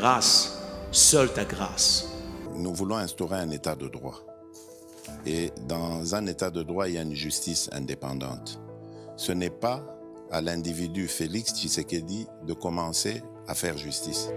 grâce, seule ta grâce. Nous voulons instaurer un état de droit. Et dans un état de droit, il y a une justice indépendante. Ce n'est pas à l'individu Félix Tshisekedi de commencer à faire justice.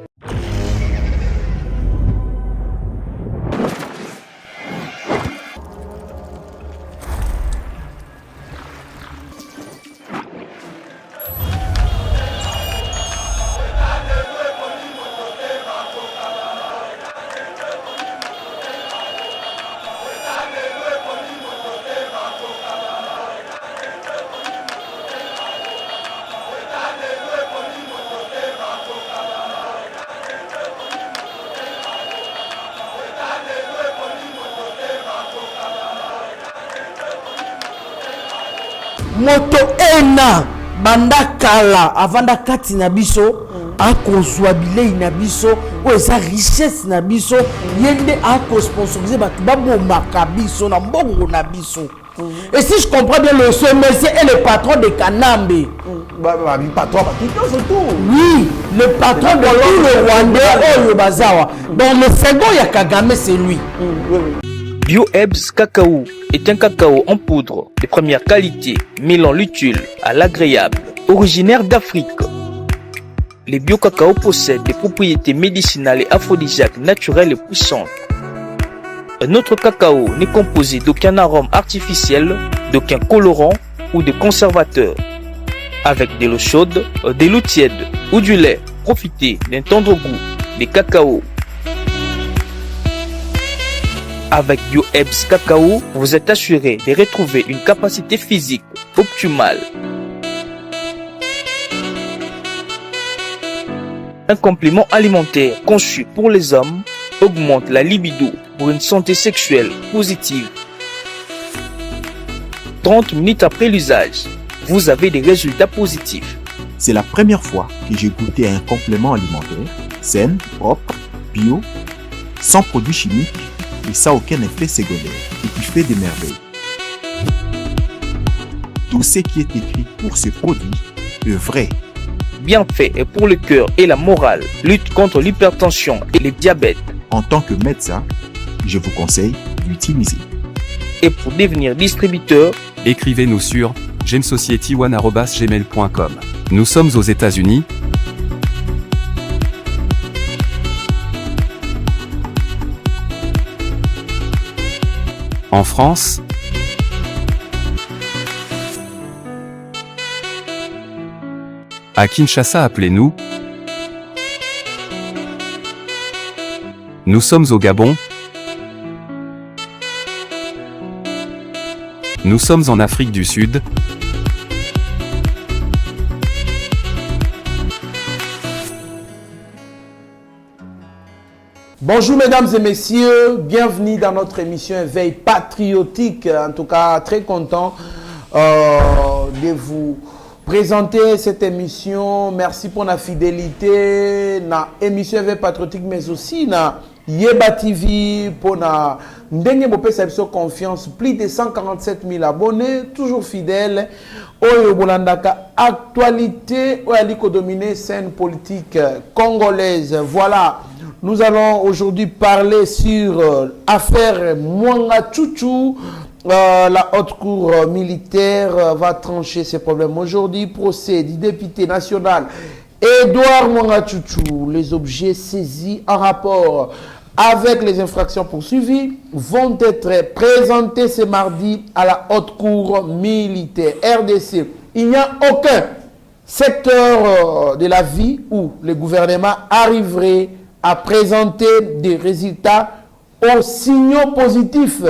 Moto ena banda kala avanda kati na biso akozwa bilei na biso o eza richesse na biso yende akosponsoriser bato babomaka biso na mbongo na biso. Et si je comprends bien, ce monsieur est le patron de Kanambe. Oui, le patron de tout le Rwandais au Bazawa. Donc le second, il y a Kagame, c'est lui. BioEbs Cacao est un cacao en poudre de première qualité, mêlant l'utile à l'agréable. Originaire d'Afrique, les bio-cacao possèdent des propriétés médicinales et aphrodisiaques naturelles et puissantes. Notre cacao n'est composé d'aucun arôme artificiel, d'aucun colorant ou de conservateur. Avec de l'eau chaude, de l'eau tiède ou du lait, profitez d'un tendre goût de cacao. Avec BioEbs Cacao, vous êtes assuré de retrouver une capacité physique optimale. Un complément alimentaire conçu pour les hommes augmente la libido pour une santé sexuelle positive. 30 minutes après l'usage, vous avez des résultats positifs. C'est la première fois que j'ai goûté un complément alimentaire sain, propre, bio, sans produits chimiques et sans aucun effet secondaire et qui fait des merveilles. Tout ce qui est écrit pour ce produit est vrai. Bien fait et pour le cœur et la morale, lutte contre l'hypertension et le diabète. En tant que médecin, je vous conseille d'utiliser. Et pour devenir distributeur, écrivez-nous sur gemsociety1@gmail.com. Nous sommes aux États-Unis. En France, à Kinshasa, appelez-nous. Nous sommes au Gabon. Nous sommes en Afrique du Sud. Bonjour mesdames et messieurs, bienvenue dans notre émission Éveil patriotique. En tout cas, très content de vous présenter cette émission. Merci pour la fidélité na émission Éveil patriotique, mais aussi na Yeba TV pour na ndenge bopesa biso confiance. Plus de 147 000 abonnés, toujours fidèles. Oyo bolandaka actualité oyaliko dominer scène politique congolaise. Voilà. Nous allons aujourd'hui parler sur affaire Mwanga Tchouchou. La haute cour militaire va trancher ces problèmes aujourd'hui. Procès du député national Edouard Mwanga Tchouchou. Les objets saisis en rapport avec les infractions poursuivies vont être présentés ce mardi à la haute cour militaire RDC. Il n'y a aucun secteur de la vie où le gouvernement arriverait à présenter des résultats aux signaux positifs.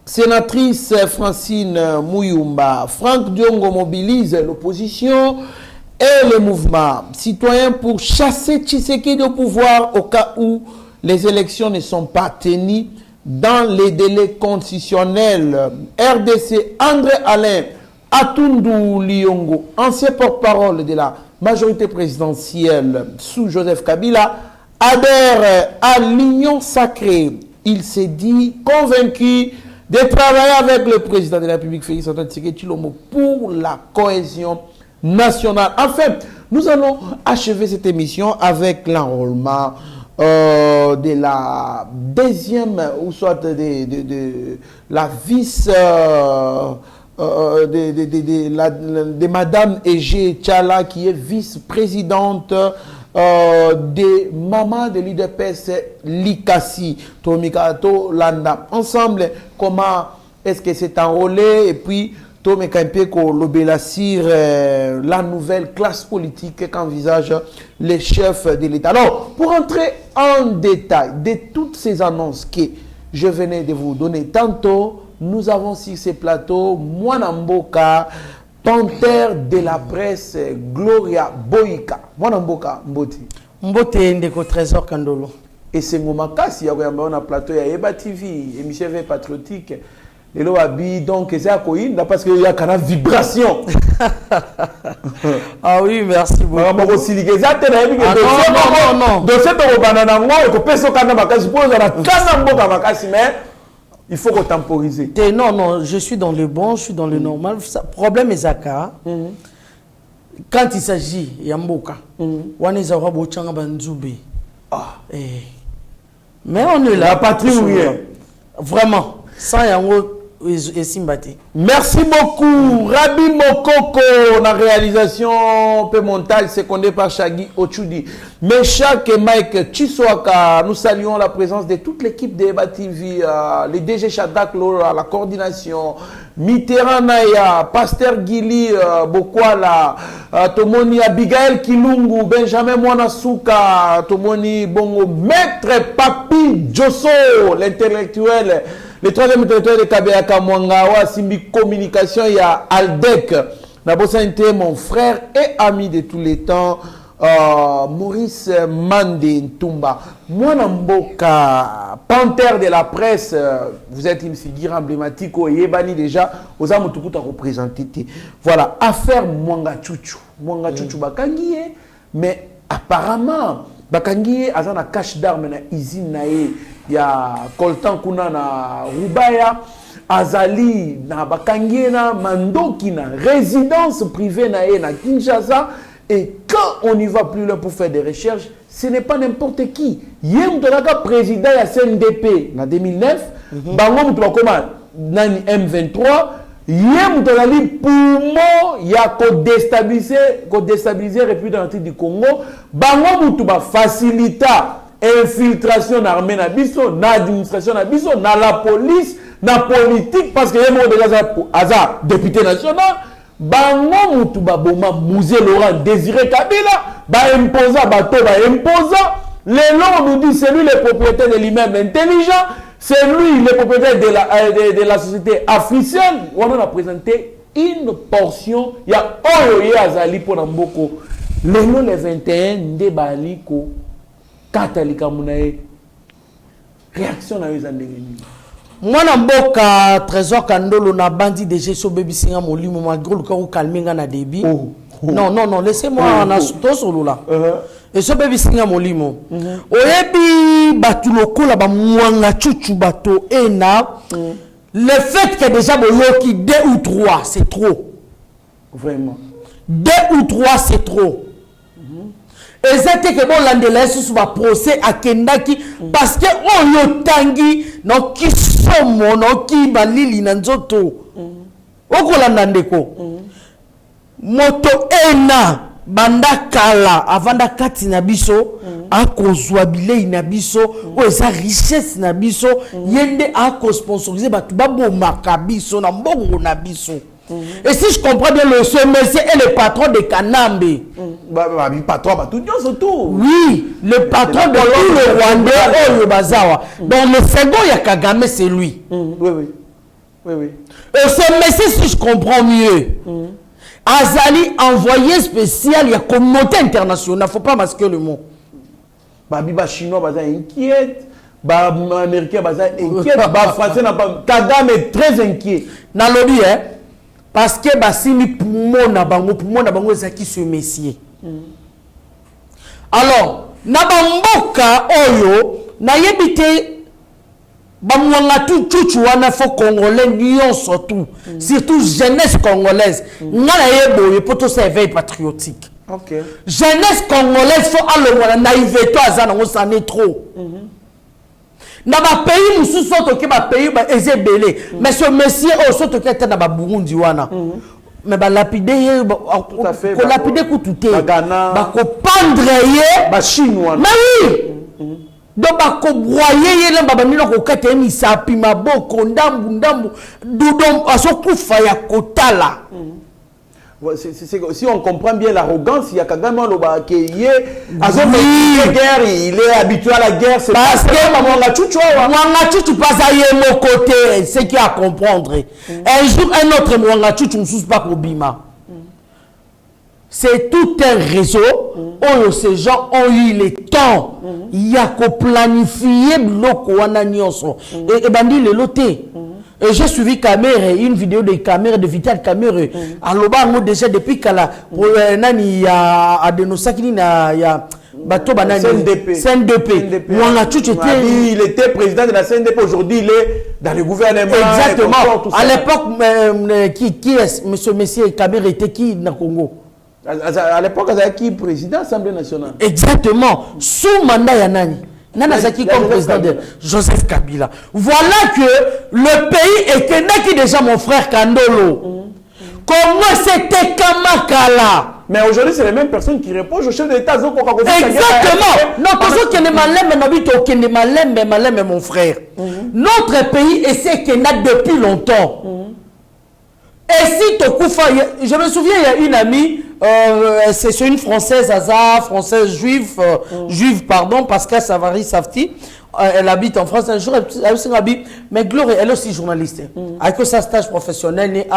Sénatrice Francine Mouyumba, Franck Diongo mobilise l'opposition et le mouvement citoyen pour chasser Tshisekedi au pouvoir au cas où les élections ne sont pas tenues dans les délais constitutionnels. RDC, André Alain Atundu Liongo, ancien porte-parole de la majorité présidentielle sous Joseph Kabila, adhère à l'Union sacrée. Il s'est dit convaincu de travailler avec le président de la République, Félix Antoine Tshisekedi Tshilombo, pour la cohésion nationale. Enfin, Nous allons achever cette émission avec l'enrôlement de la deuxième, ou soit de la vice de Madame Ege Tchala, qui est vice-présidente des mamans de l'UDPS Likasi, Tomikato Landa. Ensemble, comment est-ce que c'est enrôlé, et puis Tomekaimpeko Lobelassir, la nouvelle classe politique qu'envisage les chefs de l'État. Alors, pour entrer en détail de toutes ces annonces que je venais de vous donner tantôt, nous avons sur ces plateaux Mwanamboka, panthère de la presse, Gloria Boyka. Mwanamboka Mboti. Mbote Ndeko Trésor Kandolo. Et c'est Momakasi, il y a un plateau, il y a Eba TV, émission patriotique. Et là, donc, c'est à quoi parce qu'il y a une vibration. Ah oui, merci beaucoup. Non. Il faut temporiser. Non, je suis dans le bon, je suis dans le normal. Problème est Zaka. Quand il s'agit, il y a Mboka. Mais on est là. La patrie ou rien. Vraiment. Sans Yango et Simbati. Merci beaucoup. Rabi Mokoko, la réalisation montage secondée par Shaggy Ochudi. Meshak et Mike Chiswaka, nous saluons la présence de toute l'équipe de Eba TV, les DG Shadak Lora, la coordination, Mitterrand Naya, Pasteur Gili Bokwala, Tomoni Abigail Kilungu, Benjamin Mwanasuka, Tomoni Bongo, Maître Papi Josso, l'intellectuel. Le troisième intellectuel de Kabeaka Mwangawa, Simbi Communication, il y a Aldec. Nabosanté, mon frère et ami de tous les temps, Maurice Mandé Ntumba. Mwanamboka, panthère de la presse, vous êtes une figure emblématique au Yébani déjà, aux Amotukuta représenté. Voilà, affaire Mwanga Chuchu. Mwanga Chuchu Bakangiye, mais apparemment, Bakangiye, Azana cache d'armes na usine nae. Il y a Coltan Kuna na Rubaya, Azali na Bakangiena, Mandoki na résidence privée na Kinshasa. Et quand on n'y va plus là pour faire des recherches, ce n'est pas n'importe qui. Yem Tonaka président de la CNDP en 2009, Bango Moutouakoma Nani M23, Yem Tonali Poumo, il y a qu'au déstabiliser la République du Congo, Bango Moutouba facilita infiltration armée na biso, na administration na biso, na la police, na politique, parce que yemo déjà député national, bango mutu baboma Mouzé Laurent Désiré Kabila, ba imposa bato ba imposa, les noms nous dit c'est lui le propriétaire de l'immeuble intelligent, c'est lui le propriétaire de la société africaine. On a présenté une portion, il y a Oyo Azali pour Namboko, les noms les 21 de Baliko. Katalika Mounae, réaction à eux en dégâts. Mwanamboka Trésor Kandolo na bandi de gestion baby singa molimo malgré le cas où calminga na débit. Non, laissez-moi en asuto solo là. Et ce baby singa molimo. Oyebi batuloko la ba mwanga chuchu bato ena. Le fait que déjà boyoki 2 ou 3 c'est trop. Vraiment. 2 ou 3 c'est trop. Et c'était que bon l'andela sous va procès à Kendaki parce que on yo tangi no kisomo no ki balili na nzoto okolanda ndeko moto ena banda kala avanda kati na biso akozwa bilei na biso o eza richesse na biso yende ako sponsoriser batu babomaka biso na mbongo na biso. Et si je comprends bien, ce monsieur est le patron de Kanambe. Le patron, surtout. Oui, le patron de tout le Rwandais, Oyo Bazawa. Donc le second, il y a Kagame, c'est lui. Oui. Et ce monsieur, si je comprends mieux, Azali, envoyé spécial, il y a communauté internationale, il ne faut pas masquer le mot. Babiba chinois, baza inquiète. Américain, baza inquiète. Français, Kagame est très inquiet. Dans le lobby, hein? Parce que basimi poumon na bango ezaki ce messier. Alors, na bamboka oyo na yebite bamwanga tout chuchu wana fo congolais nion surtout jeunesse congolaise. Ngana yeboye poto éveil patriotique. Ok. Jeunesse congolaise faut aller naïveté azana on s'en est trop. Na ba pays musu soto ke ba pays ba ezebele. Mais ce monsieur au soto ke ta na ba Burundi wana. Mais ba lapider tout à fait. Ko lapider ku touté. Ba Ghana. Ba ko pendre ye Ba Chine wana. Mais oui. Donc ba ko broyer ye lamba banina ko kata mi sapi maboko ndambu dudom aso kufa ya kotala. Si on comprend bien l'arrogance, il y a Kagame qui est guerre, il est habitué à la guerre. C'est parce que Mwangachuchu pas à mon côté, c'est qui à comprendre. Un jour, un autre Mwangachuchu ne sous pas pour Bima. C'est tout un réseau où ces gens ont eu le temps. Il y a qu'à planifier l'oko wananyonso. Et bandi le loté. Et j'ai suivi caméra, une vidéo de caméra, de Vital Caméra. Alors, déjà depuis qu'il y a Adenosaki, il y a CNDP. Il était président de la CNDP, aujourd'hui il est dans le gouvernement. Exactement. À l'époque, qui est monsieur Messier Caméra était qui dans le Congo? À l'époque, il y a qui président de l'Assemblée nationale? Exactement. Sous mandat Yanani. Nanazaki comme président de Joseph Kabila. Voilà que le pays est qui déjà mon frère Kandolo. Comment c'était Kamakala? Mais aujourd'hui, c'est les mêmes personnes qui répondent au chef de l'État. Exactement. Non, parce que Malem, mon frère. Notre pays essaie qu'il y a depuis longtemps. Et si Tokoufa, je me souviens, il y a une amie, c'est une Française, Française juive, Pascal Savary Safti, elle habite en France. Un jour, elle aussi habite, mais Gloria, elle est aussi journaliste. Avec sa stage professionnel,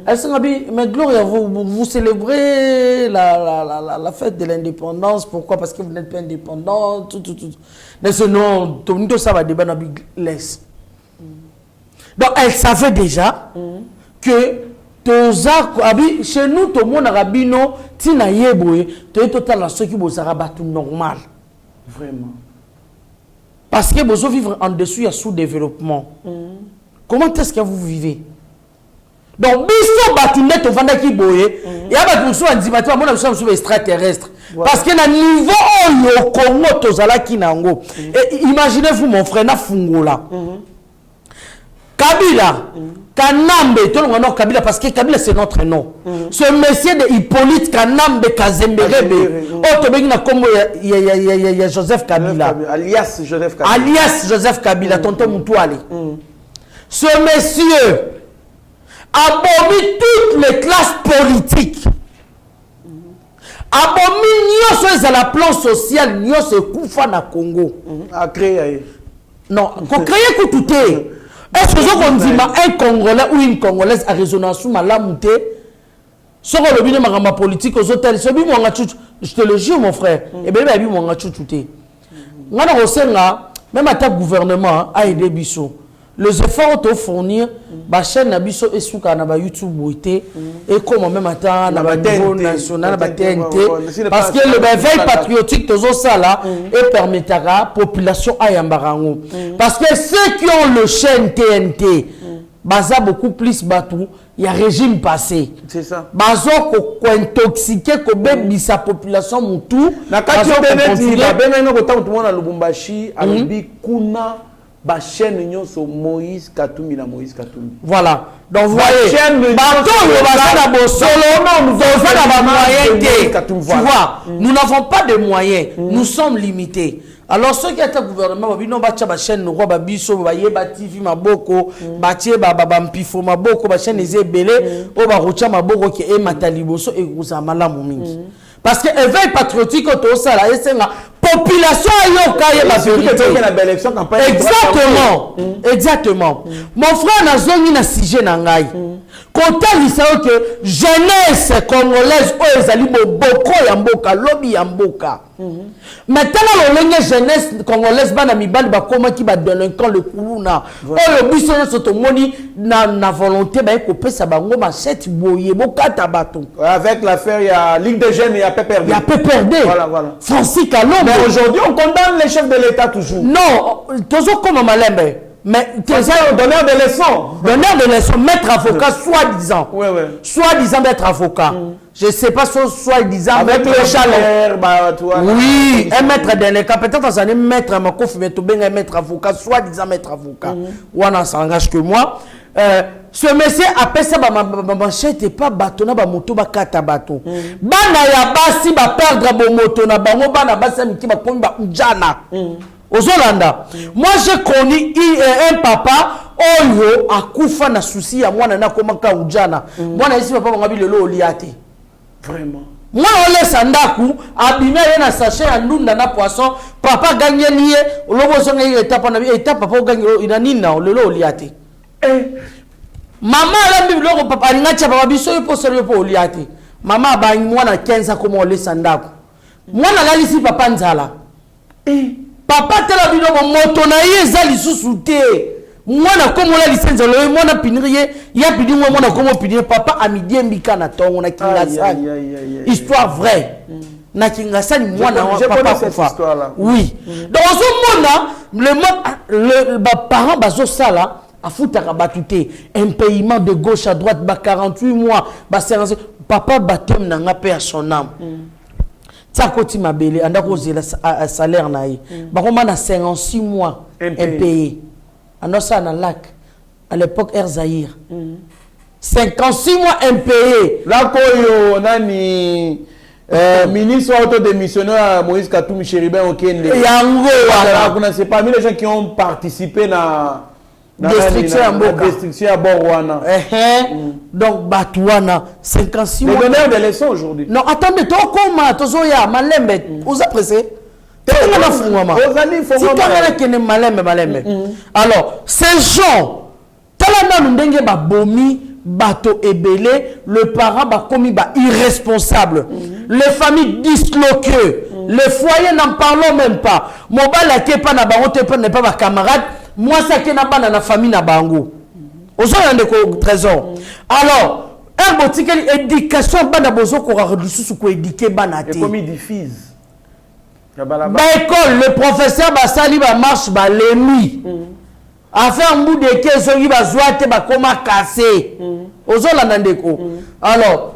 elle s'est habite, mais Gloria, vous célébrez la fête de l'indépendance. Pourquoi? Parce que vous n'êtes pas indépendant, tout. Mais sinon, tout ça va débattre avec laisse. Donc, elle savait déjà que chez nous, tout le monde a rabino, tina yeboye, tu es total ceux qui vont tout normal. Vraiment. Parce que vous vivre en dessous, il y a sous-développement. Comment est-ce que vous vivez? Donc, biso batunet au vanda qui boye, il y a pas de sous en dimatoire, mon absence sur extraterrestre. Parce que na niveau au Congo, tozala kinango. Et imaginez-vous mon frère na fungola. Kabila, Kanambe, tout le monde Kabila parce que Kabila c'est notre nom. Ce monsieur de Hippolyte Kanambe Kazemberebe, il y a Joseph Kabila. Alias Joseph Kabila. Alias Joseph Kabila, tonton Moutouali. Ce monsieur a abomi toutes les classes politiques. Abomi nyoso à la plan social, nyoso koufa na Congo. A créé. Non, qu'on crée que tout est. Est-ce que on dit un Congolais ou une Congolaise à résonance sous ma lamouté sur le bilan de ma politique aux hôtels, je te le jure mon frère, et bien il mon gâchou tout est. Même à ta gouvernement a aidé Bissot. Les efforts de fournir, la chaîne Nabiso et Souka na YouTube et comme même à ta niveau national, parce que le veille patriotique de Zosala et permettra la population à Yambarango. Parce que ceux qui ont le chaîne TNT, baza beaucoup plus batou, il y a régime passé. C'est ça. Bazo ko intoxiqué ko bebi sa population mutu. Na kati beneti ba beneno ko tantu mona Lubumbashi alobi kuna ba chaîne nyonso Moïse Katumbi na Moïse Katumbi. Voilà. Donc vous voyez, tu vois, nous n'avons pas de moyens, nous sommes limités. Alors ceux qui étaient au gouvernement, ils n'ont pas de chaîne, nous avons biso, ba TV maboko, batie ba mpifo maboko, ba chaîne les belé, o ba rocha maboko qui est mataliboso et kozamala mumingi. Parce que éveil patriotique au ça là, c'est la population a exactement, exactement. Mon frère n'a jamais na sujet nangai. Quand il sait que jeunesse congolaise o ezali boko ya mboka, lobby ya mboka. Maintenant la jeunesse congolaise bana mibali ba koma ki ba délinquant le kuluna. O le biso soto moni na volonté ba ko pesa bango machette boye bokata bato. Avec l'affaire il y a Ligue des jeunes et il y a PPRD. Il y a PPRD. Voilà voilà. Francis Kalombe. Mais aujourd'hui on condamne les chefs de l'État toujours. Non, toujours comme Malembe. Mais donneur de leçons. Donneur de leçons, maître avocat, soi-disant. Ouais. Soi-disant maître avocat. Je ne sais pas si soi-disant avec le salaire, oui, un maître dans les cas. Peut-être que un maître ma kofi, mais tout bien un maître avocat, soi-disant maître avocat. Ou on s'engage que moi. Ce monsieur appelle ça ma manchette et pas bateau, ba moto, ba kata bateau. Bana ya basi ba perdre ba moto na bango bana basi miki ba komba ujana. Ozolanda. Moi j'ai connu un papa oyo akufa na souci ya mwana na komaka ujana. Mwana ici papa bangabi lelo oliate. Vraiment. Moi on laisse ndaku abime ye na sachet ya ndunda na poisson papa gagné lié lobo zonga étape na étape papa gagné ina nina lelo oliate. Maman la bible loko papa alingacha papa biso yo po sérieux po oliate. Maman ba mwana 15 comme on laisse ndaku. Mwana lalisi papa nzala. Papa tela bino moto na ye za lisusu te. Mwana comme la licence le mwana pinirier ya pidi mwana comme pinirier papa amidie mbika na tongo na kingasani. Histoire vraie. Na kingasani mwana papa kufa. Oui. Donc le parent bazo sala afutaka batute un paiement de gauche à droite ba 48 mois ba 50 papa batem na nga pe à son âme. Ça côté ma belle anda kozela salaire na ye ba koma na 56 mois impayé ando ça na lac à l'époque Air Zaïre 56 mois impayé là koyo nani ministre autodémissionnaire Moïse Katumbi Chéribin Okende yango voilà c'est parmi les gens qui ont participé na destruction à Borwana. Donc Batouana 56 mois. Les donneurs de leçons aujourd'hui. Non, attendez, toi comment tozoya malembe, vous appréciez? Alors, ces gens, talana ndenge ba bomi bateau ebélé, le parent ba commis ba irresponsable, les familles disloquées, les foyers n'en parlons même pas. Mobile a pas na bango n'est pas ma camarade. Moi, ça qui n'a pas dans la famille na bango. Aux autres, de trésor. Alors, un boutique éducation, bana bozo ko redusu su ko éduquer banate. Et comme il diffuse. Ba école, le professeur ba sali ba marche ba lemi. A fait un bout de caisse, il va zoiter ba koma casser. Aux autres, ndeko. Alors,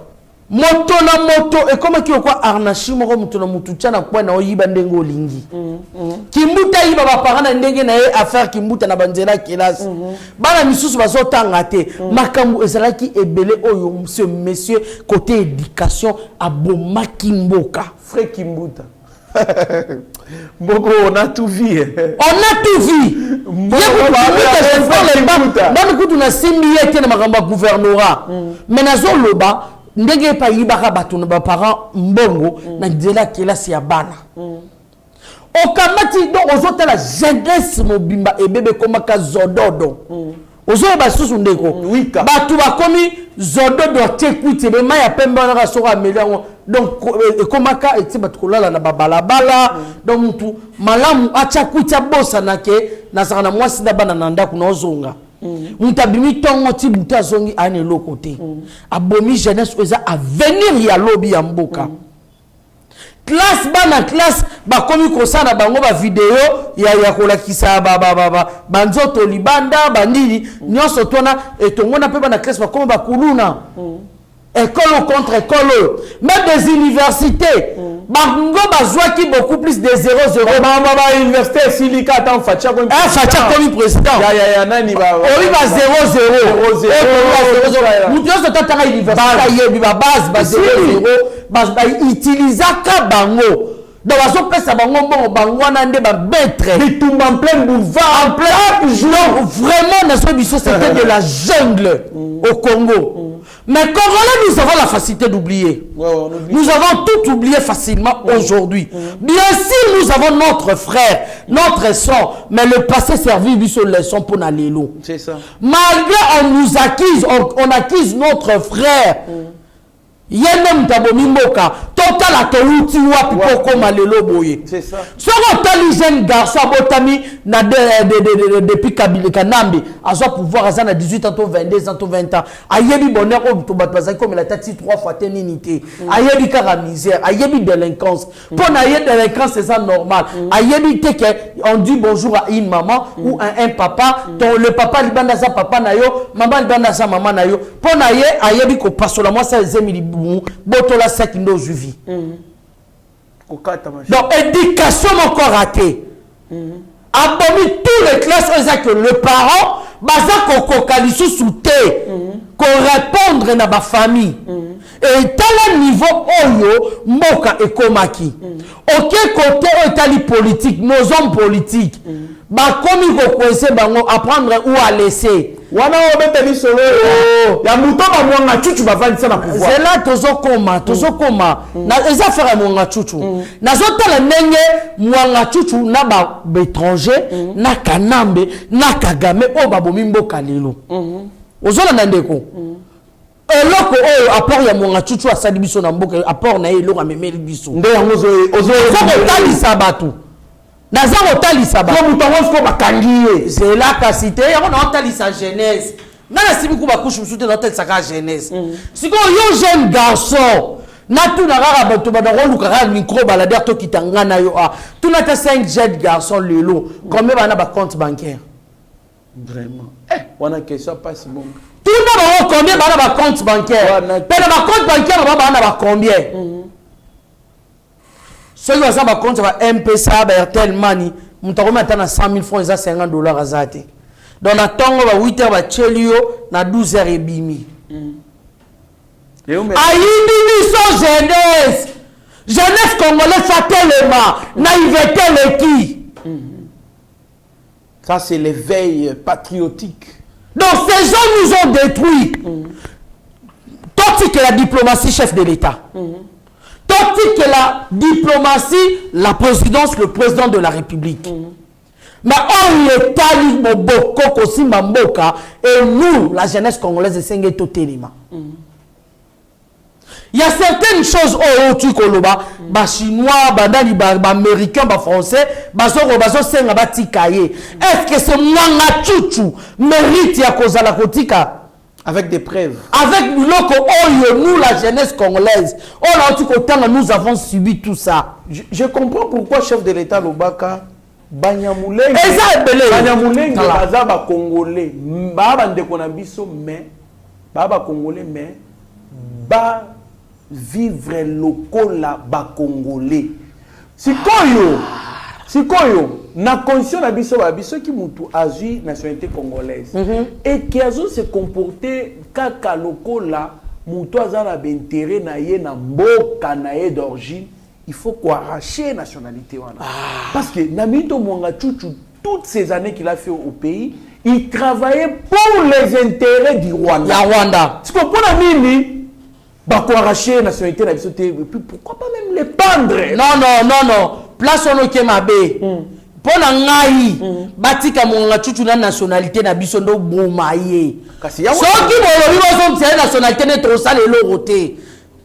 moto na moto et comment qui quoi arnachi moko moto na mutu tchana kwa na oyiba ndenge olingi kimbuta yiba ba parents na ndenge na affaire kimbuta na banzela kilas bana misusu bazotanga te makambu ezalaki ebele oyo ce monsieur côté éducation aboma kimboka frère kimbuta Mboko, on a tout vu. On a tout vu. On a simbié na gouvernorat. Mais na zoloba ndenge pa yibaka batu na ba parents mbongo na nzela kelasi ya bana. Okamati donc ozota la jeunesse mobimba ebebe komaka zododo. Ozoba susu ndeko. Batu bakomi zododo tekwite be maya pembe na rasora melango. Donc komaka eti batu kolala na babalabala donc mutu malamu acha kuita bossa nake na sana mwasi da bana nanda kuna ozonga. Mutabimi tongo ti buta zongi ane lo côté. Abomi jeunesse oza avenir ya lobby ya mboka. Classe bana classe ba komi kosana bango ba video ya kolakisa banzoto libanda bandini nyonso tona etongona pe bana classe ba komi ba kuluna. École contre école, même des universités. Bango bazwa qui beaucoup plus de 0-0. Université Silika tant Facha comme président. Ya nani ba. On va 0-0. Nous devons se tenter à l'université. Ba base ba 0-0. Ba utiliser ka bango. Donc bazo pesa bango bango na nde ba betre. Bitumba en plein boulevard. En plein jour. Vraiment na so biso c'était de la jungle au Congo. Mais Congolais, nous avons la facilité d'oublier. Nous avons tout oublié facilement aujourd'hui. Bien sûr, nous avons notre frère, notre soeur, mais le passé servi sur leçon pour Nalélo. C'est ça. Malgré on nous acquise, on acquise notre frère. Yenem tabomi mboka. To otala touti wapi poko malelo boye. C'est ça. So otali jeune garçon abotami na depuis Kabila Kanambe, azo pouvoir azana 18 ans, 22 ans, 20 ans. Ayebi bonheur au to batbaza comme la tati 3 fois teninité. Ayebi kara misère, ayebi délinquance. Pour na yebi délinquance c'est ça normal. Ayebi te que on dit bonjour à une maman ou à un papa, le papa libanda sa papa na yo, maman libanda sa maman na yo. Pour na ye ayebi ko pasola moi ça ezemi botola sakindo juvi. Donc éducation encore raté. Abomi tous les classes que le parent baza ko kalisu souté ko répondre na ba famille. Et tel niveau oyo moka ekomaki. OK côté etali politique, nos hommes politiques. Ba komi ko kwese bango apprendre où à laisser. Wana obeteli solo ya muto ba mwanga chuchu bavandisa na pouvoir. C'est là tozokoma na eza faire mwanga chuchu. Nazotala ndenge mwanga chuchu na ba étranger na Kanambe na Kagame o babomi mboka lelo. Ozola na ndeko. Eloko oyo apport ya mwanga chuchu asali biso na mboka apport na eloko amemeli biso. Nde yango ozo talisa batu. Nazaro talisa ba. Ko mutango ko bakangiye. C'est la capacité ya on talisa jeunesse. Nana sibi ku bakushu msute na talisa ka jeunesse. Siko yo jeune garçon na tu na rara bato ba rolu ka micro balader to kitanga na yo a. Tu na ta 5 jeunes garçons lelo. Combien bana ba compte bancaire? Vraiment. Wana question pas si bon. Tout le monde combien bana ba compte bancaire? Pena ba compte bancaire bana ba combien? Ceux qui ont un compte MPSA, Airtel Money, nous avons maintenant 100 000 francs, ils ont 50 $. Donc, on a 8 heures, on a 12 heures et demi. Aïe, son jeunesse. Jeunesse congolaise, ça tellement. Naïveté, le qui. Ça, c'est l'éveil patriotique. Donc, ces gens nous ont détruits. Tant que la diplomatie, chef de l'État. Tandis que la diplomatie, la présidence, le président de la République. Mais on est tali boko kosi mamboka et nous, la jeunesse congolaise, c'est sengé totelima. Il y a certaines choses au tu koloba, ba chinois, ba dali ba américain, ba français, ba zo senga ba tikaye. Est-ce que ce mwanga chuchu mérite ya kozala kotika? Avec des preuves. Avec nous, la jeunesse congolaise, nous avons subi tout ça. Je comprends pourquoi chef de l'État Lobaka, Banyamulenge, Bazaba Congolais, Baba Ndekonabiso, mais Baba Congolais, mais ba vivre lokola ba Congolais. Sikoyo, na conscience na biso ba biso ki mutu azui nationalité congolaise et qui a se comporter kaka lokola mutu azana b'intérêt na ye na mboka na ye d'origine, il faut qu'on arrache nationalité wana. Parce que Namito Mwanga Chuchu, toutes ces années qu'il a fait au pays, il travaillait pour les intérêts du Rwanda. La Rwanda. Tu comprends la mini? Bah qu'on arrache nationalité na biso te, et puis pourquoi pas même les pendre? Non. Place on ok mabe. Pona ngai batika mwanga chuchu na nationalité na biso ndo bomaye. Kasi ya soki bolobi bozo mtia nationalité ne trop sale lokote.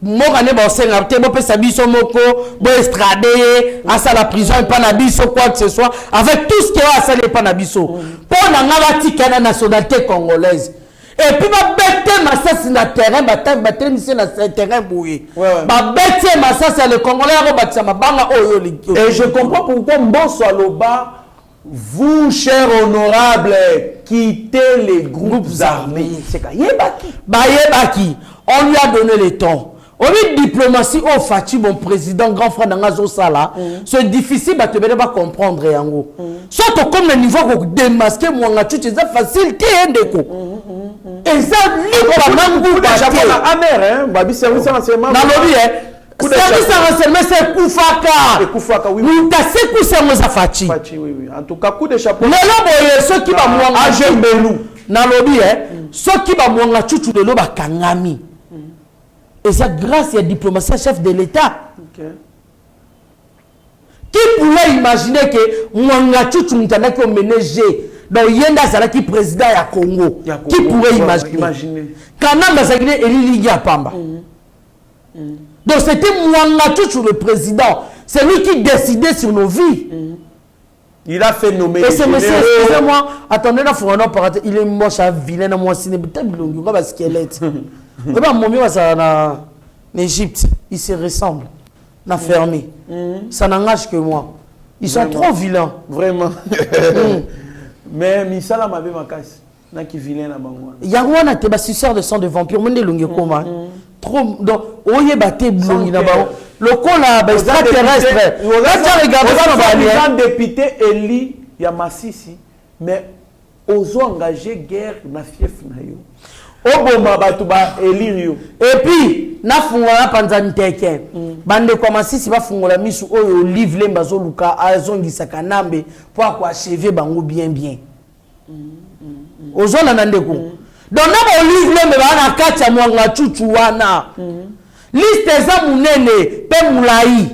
Moka ne ba senga te bo pesa biso moko bo extrader asa la prison et pas na biso quoi que ce soit avec tout ce qui est asa le pas na biso. Pona nga batika na nationalité congolaise. Et puis ma bête massas na terrain battre mission na terrain boué. Ba bête massas le Congolais robatsa mabanga oyo liki. Et je comprends pourquoi Mbosso Aloba, vous chers honorables, quittez les groupes armés. C'est Yebaki. On lui a donné le temps. On dit diplomatie au Fati, mon président, grand frère d'Angazo Sala, c'est difficile de ne pas comprendre. Soit comme le niveau pour démasquer mon tu c'est facile, tu es un déco. Et ça, libre, même vous, amer, Babi, service renseignement. Service renseignement, c'est Koufaka. Koufaka, oui. Nous tassez Koussa Fati. Oui. En tout cas, coup de chapeau. Mais là, ceux qui va moi, Nalobi, ceux qui va moi, chuchu de l'eau, Kangami. Et c'est grâce à la diplomatie chef de l'État. Qui pourrait imaginer que Mwanga Chuchu Mutana qui a ménagé dans Yenda Zalaki président ya Congo. Qui pourrait imaginer? Quand on a Eli Pamba. Donc c'était Mwanga Tchouchou le président. C'est lui qui décidait sur nos vies. Il a fait nommer. Et ce monsieur, excusez-moi, attendez, là, il est moche à vilain à moi, c'est peut-être il va squelette. Mon mieux, ça en Égypte, il se ressemble. n'a fermé. Ça n'engage que moi. Ils sont trop vilains. Vraiment. Mais Misala m'a vu ma casse. Qui vilain là-bas. Yagwana te suceur de sang de vampire. Monde longue comment. Trop donc oye baté blongi là-bas. Le col là extraterrestre. Là tu regardes ça député Eli ya Masisi mais ozo engagé guerre na fief na yo. Oboma batu ba Elirio. Et puis na fungola panzani teke. Bande kwa Masisi ba fungola misu oyo livre le mbazo luka azongisa kanambe pour quoi achever bango bien. Ozona nandeko. Donc na livre le mbana kacha mwanga chuchu wana. Liste za munene pe mulai.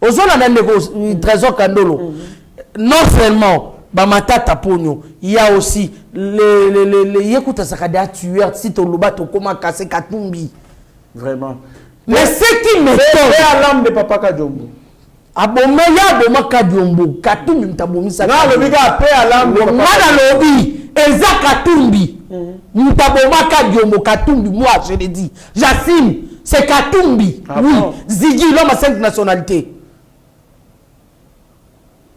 Ozona nandeko trésor kandolo. Non seulement Bamatata Pogno, il y a aussi les Yekuta Sakada tueurs, si ton lobato comment casser Katumbi. Vraiment. Mais ce qui me fait à l'âme de Papa Kadjombo. Abomeya de Makadjombo, Katumbi mtabomi sa. Non, le biga paix à l'âme de Papa. Ngana lobi, Eza Katumbi. Mtaboma Kadjombo Katumbi, moi je l'ai dit. J'assume, c'est Katumbi. Oui, Ziggy, l'homme à 5 nationalités.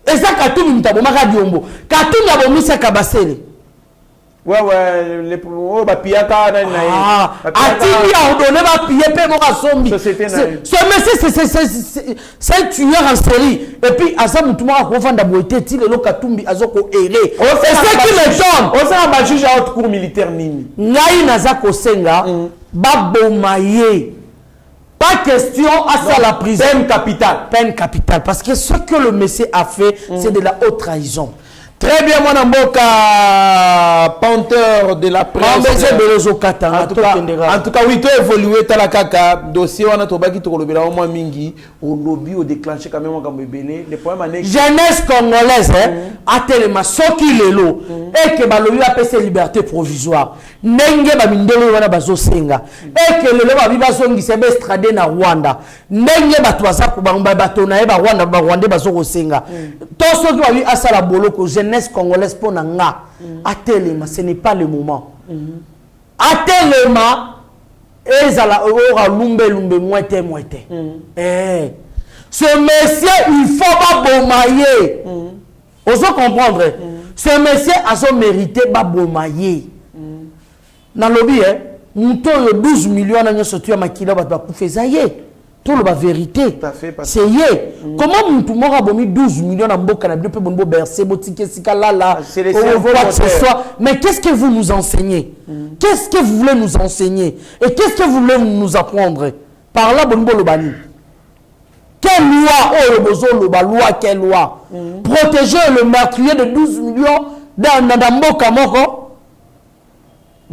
Et ça, Katumbi mtabomaka diombo. Katumbi abomisa kabasele. Ouais, les oh, bah, piyaka, ah, Atili a ordonné ma pied, paix, mon rassemble. Ce monsieur, c'est un tueur en série. Et puis, à ça, Moutouma a refait d'aboueté, il est là, Katumbi, Azoko, erré. C'est ce qui me donne. On s'est abattu à haute cour militaire, Nini. Ngaï Nazako Senga, Babomaye. Pas question à ça la prison. Peine capitale. Peine capitale. Parce que ce que le monsieur a fait, c'est de la haute trahison. Très bien, mon amboka, panthère de la presse. En tout cas, oui, tu as évolué, tu as la caca, dossier, on a trouvé qui au moins mingi, au lobby, au déclenché quand même, on a belé. Le problème est jeunesse congolaise, a tellement soki lelo, et que balobi a payé liberté provisoire. Nenge ba mindelo wana bazo senga. Et que lelo ba biba zongi sebe extradé na Rwanda. Nenge ba toaza ku ba batona e ba Rwanda ba Rwanda bazo senga. Tout ce qui va lui à ça la boloko jeunesse congolaise pour nanga. Atelema, ce n'est pas le moment. Atelema, ezala ora lumbe moite. Eh. Ce monsieur, il faut pas bomailler. Osons comprendre. Ce monsieur a son mérité pas bomailler. Dans le lobby, mouton 12 millions d'années sortis à Makila va couper ça y est. Tout la vérité. C'est yé. Comment mouton m'a bomi 12 millions d'années canadien peut bon bercer botike sikala là. Mais qu'est-ce que vous nous enseignez? Qu'est-ce que vous voulez nous enseigner? Et qu'est-ce que vous voulez nous apprendre? Par là bon bolobani. Quelle loi, oh le bozo le loi, quelle loi? Protéger le meurtrier de 12 millions dans Nadamboka Moko.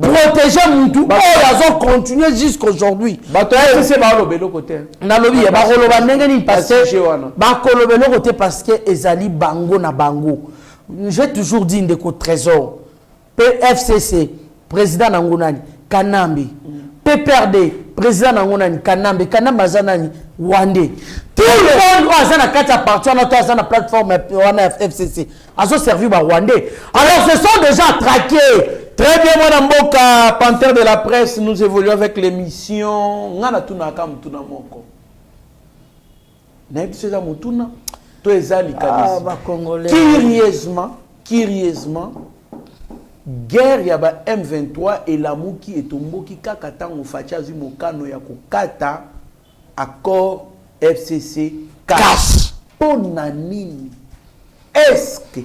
Protéger Moutou. Oh, ils ont continué jusqu'aujourd'hui. C'est pas le bélo côté. Nalobi, parce que Ezali Bango na Bango. J'ai toujours dit de trésor. PFCC, président Nangonani, Kanambi. PPRD, président Nangonani, Kanambi. Kanambi Zanani, Wande. Tout le monde a parti à la plateforme FCC. Ils ont servi par Wande. Alors, ce sont déjà traqués. Très bien, mon amboka, panthère de la presse, nous évoluons avec l'émission. Ngana tunaka mutuna moko. Naïb seza mutuna. To ezali kadisi. Ah, ba Congolais. Curieusement, guerre yaba M23 et la muki et tomboki kakata ngofacha zimokano ya kokata accord FCC cash. Ponanini. Est-ce que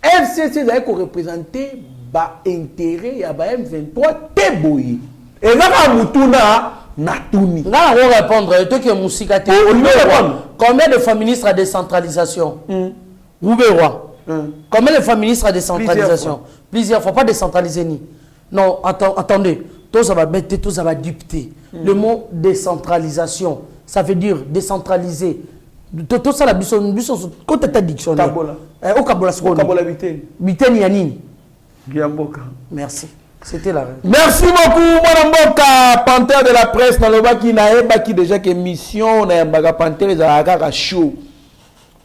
FCC va représenter ba intérêt ya ba M23 teboyi et va mutuna natuni là on va répondre toi qui musika te combien de femmes ministres à décentralisation Rouberoy combien de femmes ministres à décentralisation plusieurs fois pas décentraliser ni non attendez tout ça va mettre tout ça va dicter le mot décentralisation ça veut dire décentraliser tout ça la bison côté ta dictionnaire kabola au kabola kabola biteni biteni ya nini Giamboka. Merci. C'était la règle. Merci beaucoup, mon Mboka, Panthère de la presse, dans le bas qui n'a pas qui déjà émission, on a un Panthère, ils ont show.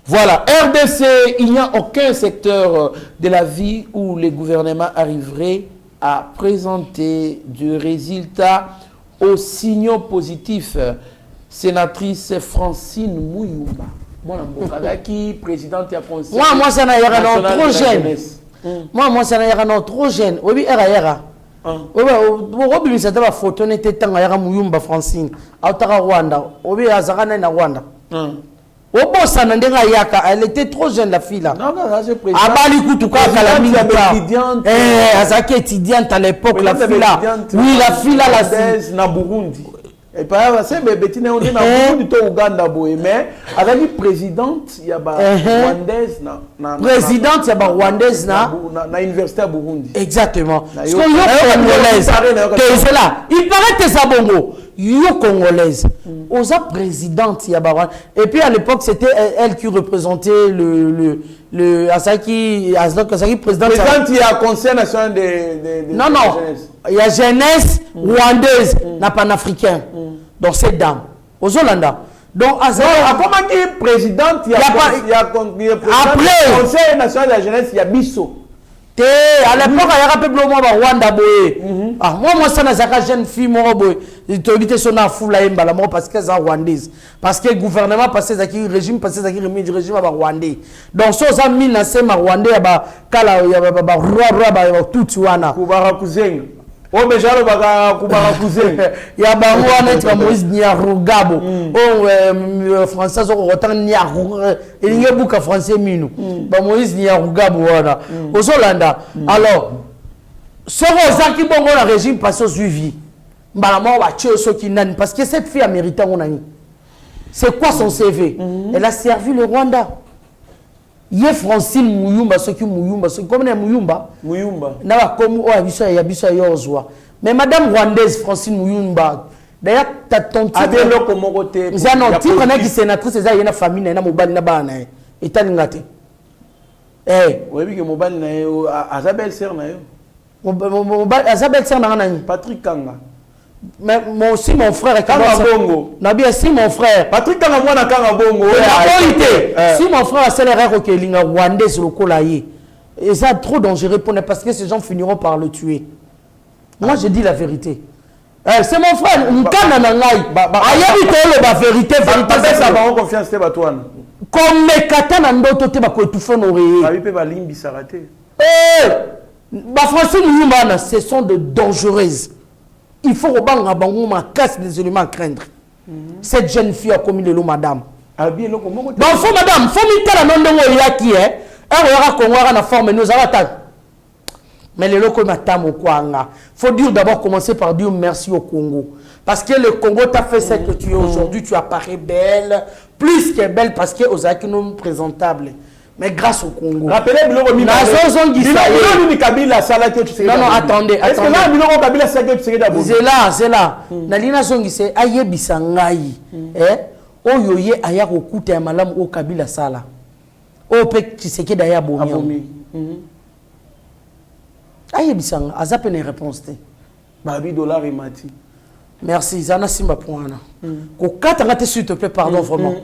Voilà, RDC, il n'y a aucun secteur de la vie où le gouvernement arriverait à présenter du résultat aux signaux positifs. Sénatrice Francine Mouyumba. Moi, qui présidente du conseil. Moi, ça n'a pas trop jeune. Moi, ça n'a pas trop jeune. Oui, era. Oui, ça t'a photo n'était tant à Mouyumba Francine. Autara Rwanda. Oui, Azarana na Rwanda. Elle était trop jeune, la fille là. Non, c'est président. Abali Koutuka, étudiante. Azaki étudiante à l'époque, la fille là. Oui, la fille là, la Burundi. Et par exemple, c'est on est dans Burundi, au Ouganda, mais avec la présidente, il y a rwandaise. Présidente, il y a rwandaise na l'université à Burundi. Exactement. Parce que yo congolaise. C'est là. Il paraît que ça bongo. Yo congolaise. Osa présidente, il y a et puis à l'époque, c'était elle qui représentait le Asaki président. Il y a conseil national de non. Il y a jeunesse rwandaise, n'a panafricain. Donc c'est dame. Aux Hollanda. Donc comment dire présidente, il y a après conseil national de la jeunesse, il y a Bisso. À l'époque, il y a un peu de Rwanda. Moi, ça n'a pas jeune fille, moi, il te dit son affaire là, parce que c'est rwandaise. Parce que le gouvernement passé le régime, passé le régime rwandais. Donc, ça, ça mis dans ce rwandais, il y a tout Tuana. Oh, mais j'ai le cousin. Il y a un Moïse Niarugabo. Oh, français, autant Niarugabo. Il y a beaucoup de français minou. Moïse Niarugabo. Aux Hollanda. Alors, ce rosa qui bon le régime passe au suivi. Parce que cette fille a mérité on a eu. C'est quoi son CV? Elle a servi le Rwanda. Il y a Francine Mouyumba, ceux qui Mouyumba, comme on est Mouyumba. N'a comme oh Abissa Yozwa. Mais Madame Rwandaise Francine Mouyumba, d'ailleurs t'as ton titre. Avec le comme côté. C'est un titre qui est sénatrice, c'est ça il y a une famille, il y a mobile na bana. Et t'as l'ingate. Oui que mobile na Azabel Ser na yo. Mobile Azabel Ser na nani. Patrick Kanga. Mais moi aussi mon frère Kanga Bongo. Nabi si mon frère. Patrick Kanga moi na Kanga Bongo. Si mon frère a céléré que l'inga rwandais sur le colaïe. Et ça trop dangereux pour parce que ces gens finiront par le tuer. Moi je dis la vérité. C'est mon frère, Nkana Nangai. Ayabito la vérité, vérité ça va en confiance te batouane. Comme mes katana ndoto te ba ko étouffer nos réels. Ba bipe ba limbi saraté. Ba Francine Mouyumba, ce sont de dangereuses. Il faut rebanga bango ma casse des éléments à craindre. Cette jeune fille a commis le lot madame. Bon faut madame, faut mi tala non ndongo yaki elle aura Congo na forme nous avata. Mais les locaux matamo kwanga. Faut dire d'abord commencer par dire merci au Congo parce que le Congo t'a fait ce que tu es aujourd'hui, tu apparais belle, plus que belle parce que aux acquis présentable. Mais grâce au Congo. Rappelez le Kabila Sala que tu sais. Non, attendez. Est-ce que là, le Kabila Sala que tu sais d'abord? C'est là. Nalina Zongi c'est aye bisangai. Oyo ye aya kokuta ya malamu o Kabila Sala. O pe tu sais que d'ailleurs bomi. Aye bisanga azape ne réponse te. Babi dollar et mati. Merci, Zana Simba Pouana. S'il te plaît, pardon, vraiment.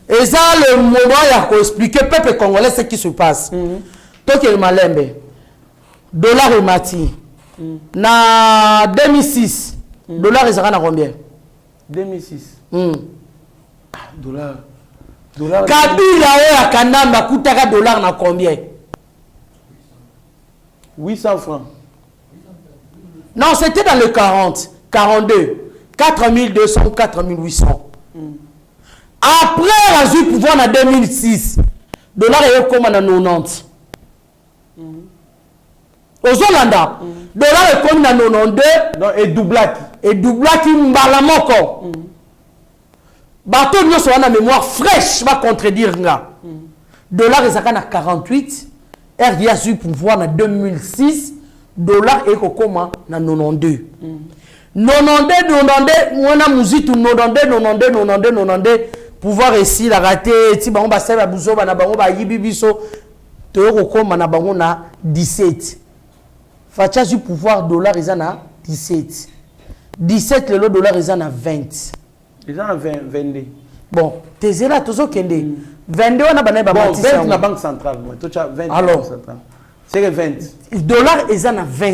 Et ça, le moment, il a expliqué au peuple congolais ce qui se passe. Toi qui es malembe, dollar et mati. Na 2006, dollar et à combien? 2006. Dollar. Kabila et Kanamba coûtera dollar na combien? 800 francs. Non, c'était dans le 40. 42, 4200, 4800. Après, la eu pouvoir en 2006, dollar est comme en 90. Aux Hollanda, dollar est comme en 92. Non, et doublaki. Et doublaki mbalamoko. Bateau nous soit en mémoire fraîche, va contredire nga. Dollar est à 48. RDA a eu pouvoir en 2006. Dollar est comme en 92. 92 pouvoir ici la rater ti bango ba seba buzo bana bango ba yibibiso to ko koma na bango na 17 Facha du pouvoir dollar ils en a 17. 17 le dollar ils en a 20. Ils en ont 22. Bon, t'es là toujours kende. 22 on a bané ba bon, matisse. 20 la banque centrale. Moi, tu as 20 alors centrale. C'est que 20. Dollar ils en a 20.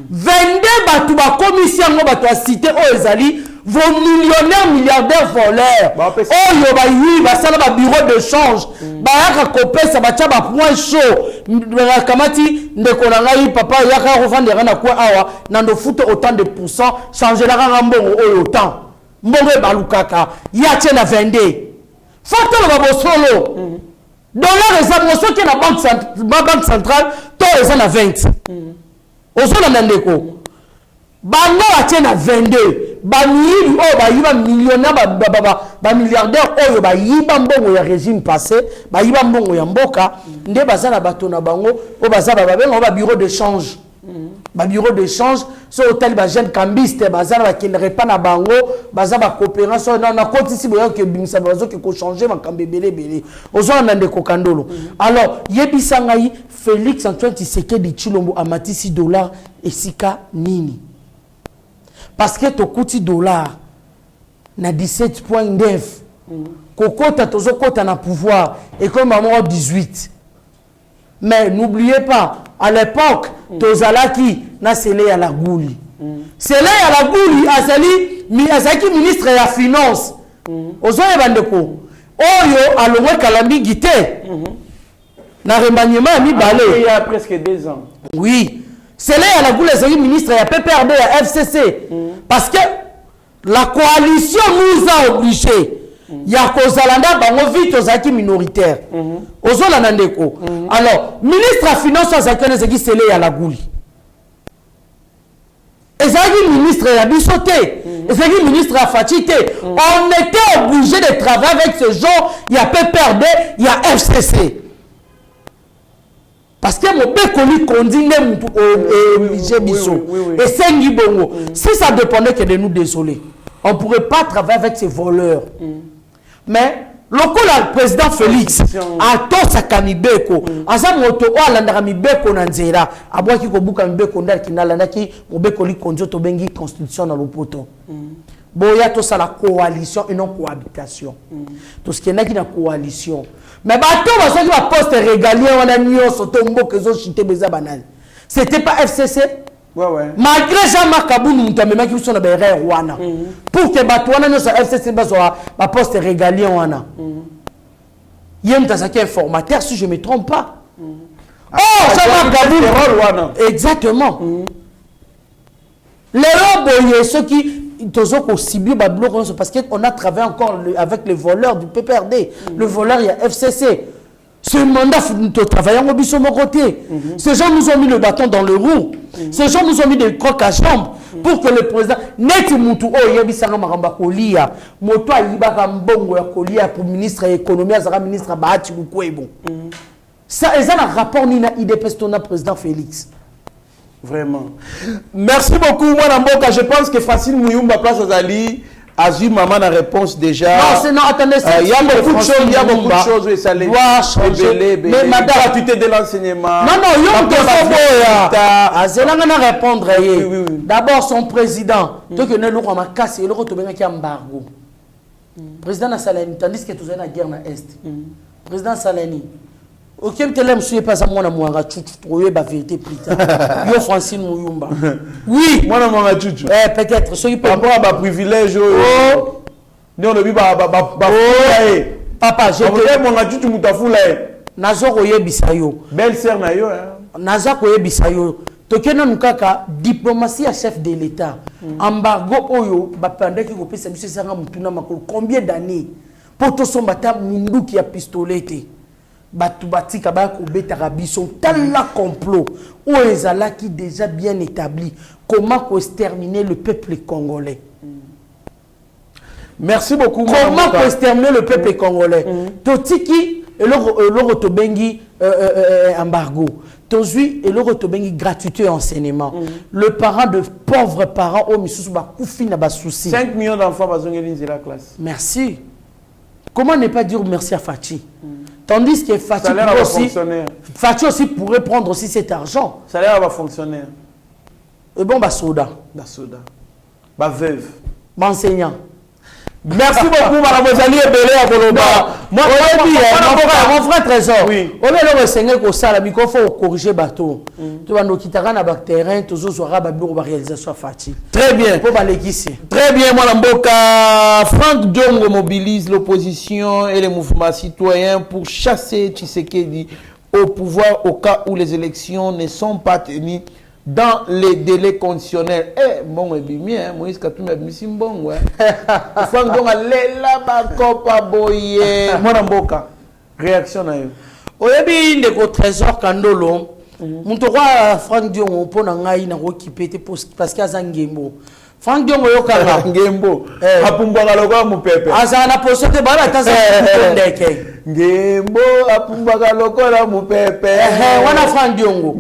22 batu ba commission ngo batu a cité o ezali vos millionnaires milliardaires voleurs. Oh yo ba yi ba sala ba bureau de change. Ba yaka kopesa ba tia ba point chaud. Ba kamati ndeko na ngai papa yaka revendre na quoi awa na ndo foot autant de pourcents changer la rambongo o autant. Mbongo ba lukaka ya tia na 22. Foto le ba solo. Dollar eza moso qui na banque centrale to eza na 20. Ozo na ndeko. Bango atie na 22. Ba mili o ba yiba millionnaire ba milliardaire oyo ba yiba mbongo ya régime passé, ba yiba mbongo ya mboka, nde baza na bato na bango o baza ba bengo ba bureau de change. Ba bureau de change so hôtel ba jeune cambiste baza ba kindere pa na bango, baza ba coopération na kotisi boyo ke bimisa bazo ke ko changer makambe belé. Ozo na ndeko kandolo. Alors, yebisa ngai Félix Antoine Tshisekedi Tshilombo amatisi dollar esika nini? Parce que to kuti dollar na 17.9 kokota tozo kota na pouvoir et comme maman 18. Mais n'oubliez pas, à l'époque tozalaki na sele ya la gouli. Sele ya la gouli azali ministre ya finance. Ozo ebandeko oyo alongwe kalambi gite. Na remaniement ya mibale il y a presque 2 ans. oui. C'est là la goule est ministre et PPRD à FCC. Parce que la coalition nous a obligés. Il y a Kozalanda bango vite aux acquis minoritaires. Ozolanda ndeko. Alors, ministre à finance aux acquis c'est là la goule. Et ça ministre à Bissoté. Et ça ministre à Fatité. On était obligé de travailler avec ce genre. Il y a PPRD, il y a FCC. Parce que mon bécoli condamne obligé biso et c'est ngibongo. Si ça dépendait que de nous désolés, on ne pourrait pas travailler avec ces voleurs. Mais le président Félix a tout sa kamibeko. Asa moto o alandaka mibeko na nzela. Abwaki ko buka mibeko ndaki kinalandaki mo bécoli konzo to bengi constitution na lopoto. Boya to ça la coalition et non cohabitation. Tout ce qui est na coalition. Mais bateau va qui va poste régalien on a mis au tombeau que zo chité beza banane. C'était pas FCC. Ouais. Malgré Jean-Marc Kaboun nous t'as même qui sont na berre wana. Pour que bateau wana no sa FCC ba poste régalien wana. Yem ta qui informateur si je me trompe pas. Oh Jean-Marc Kaboun. Exactement. Les robots ceux qui parce qu'on a travaillé encore avec les voleurs du PPRD. Le voleur, il y a FCC. Ce mandat, nous travaillons au biseau mon côté. Ces gens nous ont mis le bâton dans le roue. Ces gens nous ont mis des crocs à jambes pour que le président Neti Moutou oh yebisanga maramba kolia moto ayibaka mbongo ya kolia pour ministre de l'économie azara ministre Bahati Lukwebo. Ça ils ont un rapport ni na IDPS ton président Félix. Vraiment. Merci beaucoup, moi Namboka. Je pense que Facile Mouyumba place à Zali a eu maman la réponse déjà. Non, attendez, il y a beaucoup de choses, il y a beaucoup de choses et ça les changer. Mais madame, gratuité de l'enseignement. Non, il y a répondre. D'abord, son président, donc il y a un casse et il y a un embargo. Président na Salani, tandis que tout est la guerre na Est. Président Salani. Aucun télé me pas à moi na mwanga chuchu trouver la vérité plus tard. Yo Francine Mouyumba. Oui, moi na mwanga chuchu. Peut-être ceux qui peuvent avoir ba privilège non le ba papa, je te mwanga chuchu mutafula nazo koyebisa yo. Belle sœur na yo nazo koyebisa yo. Tokena nukaka diplomatie à chef de l'État. Embargo oyo ba pendeki ko pesa biso sanga mutuna makolo combien d'années pour to sombata mundu qui a pistoleté. Batubatika ba ko betaka biso tala complot ou ezala qui déjà bien établi comment exterminer le peuple congolais. Merci beaucoup. Comment exterminer le peuple congolais. Totiki et le tobengi embargo. Tozui et le tobengi gratuité enseignement. Le parent de pauvres parents au misusu ba kufi na ba souci. 5 millions d'enfants bazongeli la classe. Merci. Comment ne pas dire merci à Fachi? Tandis que Fachi aussi pourrait prendre aussi cet argent. Salaire à fonctionnaire. Et bon, soda. Soda. Veuve. Enseignant. Merci beaucoup, madame Ozali Ebele à Koloba. Mon frère Trésor. Oui. On est le Seigneur qui a il faut corriger bateau. Tu vas nous quitter dans le terrain, tu vas nous réalisation fatiguée. Très bien. Très bien, madame Boka. Franck Diongo mobilise l'opposition et les mouvements citoyens pour chasser Tshisekedi au pouvoir au cas où les élections ne sont pas tenues dans les délais conditionnels. Bon, et bien, Moïse Katumbi a mis bon, ouais. Franck Diongo a lela bakopa boye. Madame Boka, réaction à eux. Oyebi ndeko Trésor Kandolo. Muto kwa Franck Diongo pona ngai na okipete parce que azangembo. Franck Diongo yokanga ngembo. Apumbaka lokwa mupepe. Asa na posote bala taza ndeke. Ngembo apumbaka lokwa mupepe. Wana Franck Diongo.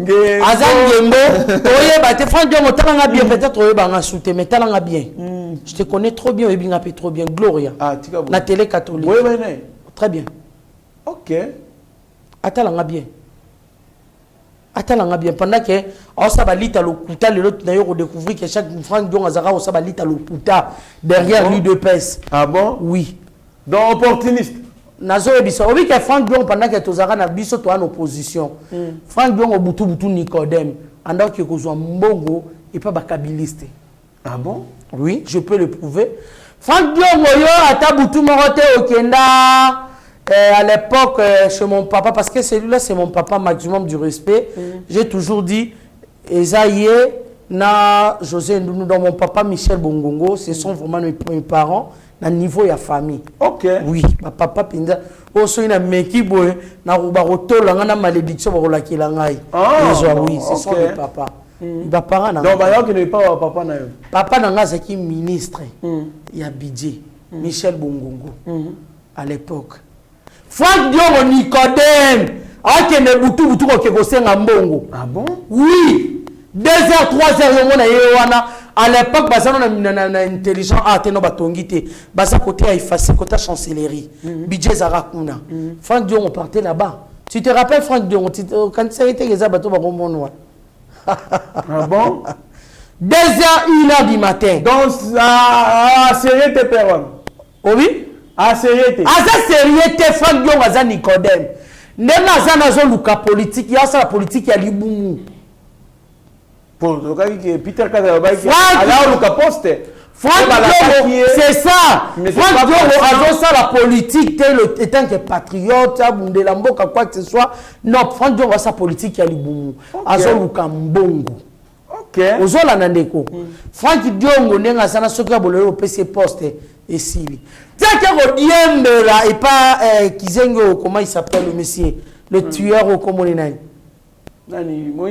Azangembo. Oye bate Franck Diongo talanga bien peut-être oye banga soute mais talanga bien. Je te connais trop bien oyebi ngape trop bien Gloria. Ah tika bon. Na télé catholique. Oui oui. Très bien. OK. Atalanga bien. Atalanga bien pendant que on s'abalite à l'okuta le l'autre d'ailleurs on découvrir que chaque Franck Diongo azara on s'abalite à l'okuta derrière lui de pèse. Ah bon? Oui. Donc opportuniste. Nazo ebiso obi que Franck Diongo pendant que tozara na biso to en opposition. Franck Diongo butu Nicodème andao que kozwa mbongo et pas bakabiliste. Ah bon? Oui, je peux le prouver. Franck Diongo yo ata butu morote okenda à l'époque, chez mon papa, parce que celui-là, c'est mon papa, maximum du respect, j'ai toujours dit, Esaïe, na José Ndounou, dans mon papa Michel Bongongo, ce sont vraiment mes parents, na niveau de la famille. Ok. Oui, ma papa Pinda, aussi une meki na rubaroto, na malédiction, barolaki langai. Oui, ce sont mes papas. Mes parents, donc, bah, qui n'est pas papa na yo. Papa nanga, c'est qui ministre, il y a Bidje, Michel Bongongo, à l'époque. Franck Diongo Nicodème. Ah, qui est boutou qui est mbongo. Ah bon? Oui. 2 heures, 3 heures, à l'époque, on a intelligent. Ah, t'es non batongité. Basa côté a effacé, côté chancellerie. Budget Zarakuna. Franck Diongo partait là-bas. Tu te rappelles, Franck Diongo, quand tu été les abattus, ah bon? 2 heures, 1 heure du matin. Donc, sérieux tes parents? Oui? Ah, sérieux. Aza sérieux te Franck Diongo aza Nicodème. Ndena aza nazo luka politique, ya sa la politique ya libumu. Pour le cas qui Peter Kadabaki, alors luka poste. Franck Diongo, c'est ça. Franck Diongo azo sa la politique te étant que patriote, abunde la mboka quoi que ce soit. Non, Franck Diongo sa politique ya libumu. Azo luka mbongo. OK. Ozola nandeko. Franck Diongo ndenga sana soka bolero PC poste. Et si tiens que là et pas Kizengo, comment il s'appelle le monsieur, le tueur au Komonenai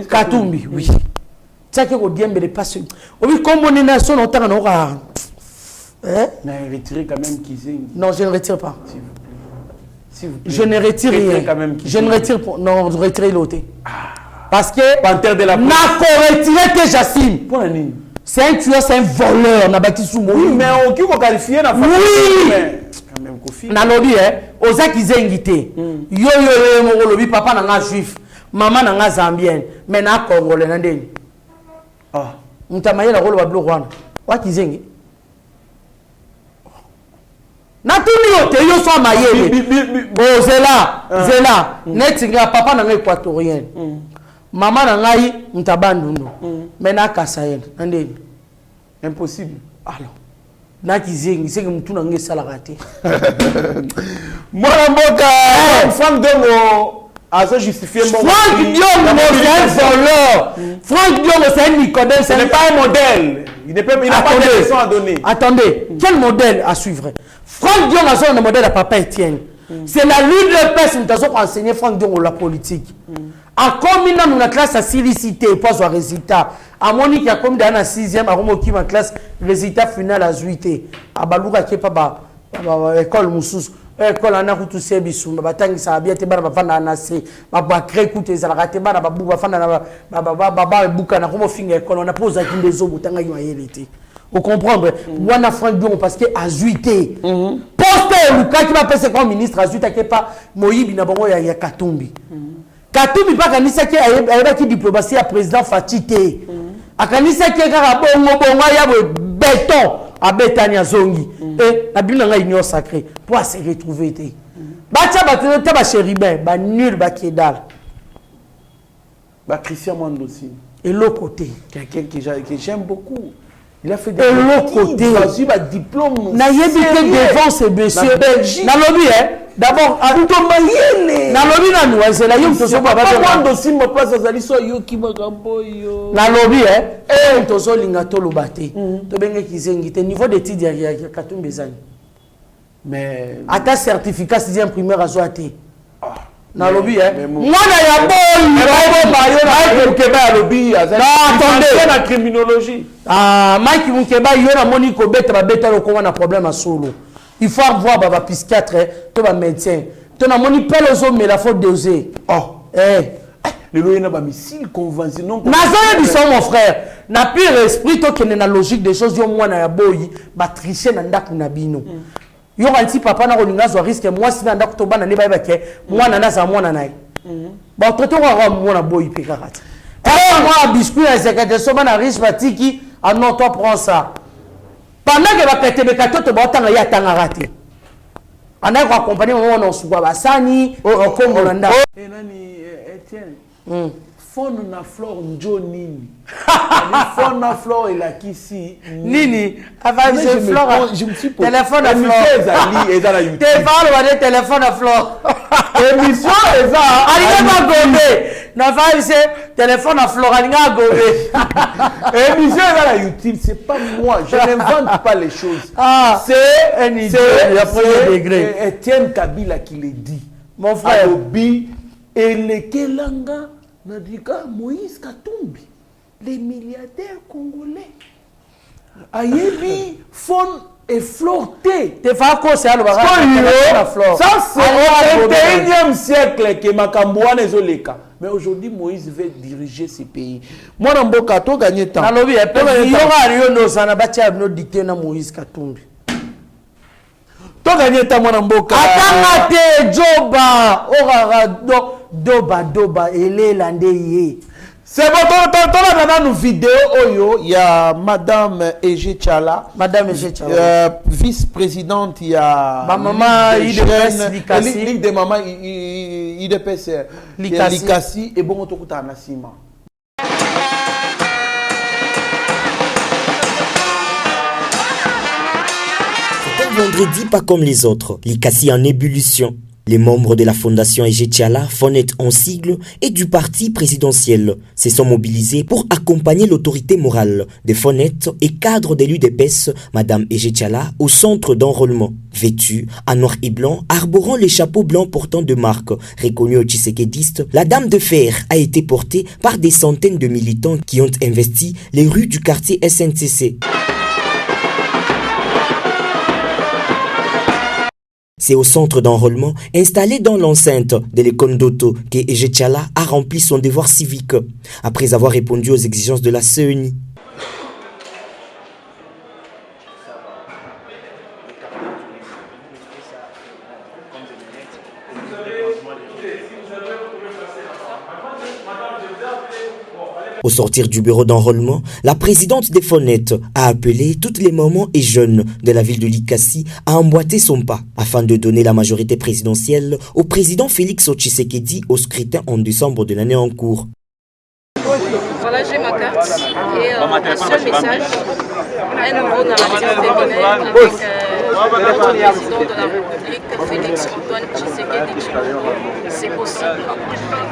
Katumbi, oui. Tiens que Odiembe n'est pas ce. Oui, Komonenai son autant on aura. Retiré quand même Kizengo. Non, je ne retire pas. Je ne retire rien. Je ne retire pas. Non, je retire l'autre. Parce que Panthère de la n'a qu'à retirer que Jacine. Pour la ligne. C'est un tueur, c'est un voleur. On a bâti sous moi. Oui, mais on qui va qualifier la famille. Oui. Quand même Kofi. Na lobby oza kizengité. Yo mo lobby papa nanga juif, maman nanga zambienne, mais na congolais na ndeni. Ah. Mutamaye la rolo bablo rwanda. Wa kizengi. Na tuni yote yo so mayele. Oh zela. Netinga papa nanga équatorien. Maman nangai mtabandundu. Mais na kasayen na ndeni. Impossible. Alors na kizengi c'est que mutu nange salagate. Mwana mboka Franck Diongo a se justifié mon Franck Diongo c'est un voleur. Franck Diongo c'est un Nicodème, ce n'est pas un modèle. Il n'a pas de leçon à donner. Attendez, quel modèle à suivre? Franck Diongo a un modèle à papa Etienne. C'est la lutte de paix qui nous a enseigné Franck Diongo la politique. A combien dans la classe à silicité et pas au résultat. À Monique a comme dans la 6e à Romo qui ma classe résultat final à 8. À Balouka qui est pas école Moussous. École en a tout ces bisous. Batang ça a bien été barba fana nasé. Baba crée coûter ça la raté barba babou fana baba bouka na Romo finger école on a posé à des eaux butanga yélité. Vous comprenez? Wana Franck Diongo parce que à 8. Poste Luka qui va passer comme ministre à 8 qui pas Moyibi na bongo ya Katumbi. Katumbi pas kanisa qui a qui diplomatie à président Fatite. akanisa ke kaka bongo ya béton abetani azongi na bino nga union sacrée pour se retrouver te bacha batata ba chérubin ba nul ba kedal Bah, Christian Mandossi. et l'autre côté Quelqu'un que j'aime beaucoup. Il a fait et l'autre côté il a eu un diplôme. na yebite devant ce monsieur La Belgique. na lobby d'abord na lobby na nous c'est la yom tozo ba Mandossi ma place azali so yo ki makambo yo. na lobby tozo linga to lobate to benge kizengi te niveau d'étude ya Katumbi ezani Mais ata certificat 6e primaire azoate na lobby mwana ya boy Mukeba ya lobby azali attendez na criminologie. Mike Mukeba yo na moni ko beta ba beta lo ko na problème à solo il faut avoir ba psychiatre to ba médecin to na moni pelo zo mais la faute doser le loyena ba missile convention nazoye biso mon frère na pire esprit to kene na logique des choses yo mwana ya boy ba tricher na ndaku na bino yo kanti papa na kolinga zo risque moi si na ndaku to bana ne ba ke mwana na za mwana nae ba toto wa mwana boy pe kakati moi biscuit na secrétaire so bana riche batiki non toi prends ça pendant que ba kete katoto ba tanga ya tanga rate ana ko accompagner mo na suwa basani o kombo na nda nani Etienne phone na flore njo nini phone na flore et la kisi nini avant je flore je me suis posé téléphone à flore téléphone à flore émission eza alinga gombe na va c'est téléphone à flore alinga gombe émission eza na YouTube c'est pas moi je n'invente pas les choses c'est un idiot de premier degré Etienne Kabila qui le dit mon frère Alobi elekelanga nadika Moïse Katumbi les milliardaires congolais ayebi phone et flirté te fa ko c'est alors ça c'est au 21e siècle que makambo wana ezoleka mais aujourd'hui Moïse veut diriger ce pays moi na mboka to gagner temps na lobi e pe yo ga yo no sana batia no dicter na Moïse Katumbi to gagner temps moi na mboka atanga te joba orara doba elela ndeye. C'est bon, dans nos vidéos, il y a Madame Ege Tchala. Madame Ege Tchala. Vice-présidente, il y a maman Ligue des mamans, IDPS, Likasi, et bon, on a Nassima. C'est un vendredi pas comme les autres. Likasi en ébullition. Les membres de la fondation Ege Tchala, Fonnet en sigle, et du parti présidentiel se sont mobilisés pour accompagner l'autorité morale des Fonnet et cadre de l'UDPS, Madame Ege Tchala, au centre d'enrôlement. Vêtue en noir et blanc, arborant les chapeaux blancs portant de marque reconnus aux tshisekédistes, la Dame de Fer a été portée par des centaines de militants qui ont investi les rues du quartier SNCC. C'est au centre d'enrôlement, installé dans l'enceinte de l'école d'Oto, que Ege Tchala a rempli son devoir civique, après avoir répondu aux exigences de la CENI. Au sortir du bureau d'enrôlement, la présidente des Fonnet a appelé toutes les mamans et jeunes de la ville de Likasi à emboîter son pas afin de donner la majorité présidentielle au président Félix Tshisekedi au scrutin en décembre de l'année en cours. Voilà, j'ai ma carte et un seul message, un nouveau narratif féminin avec notre président de la République, Félix Antoine Tshisekedi Tshilombo. C'est possible.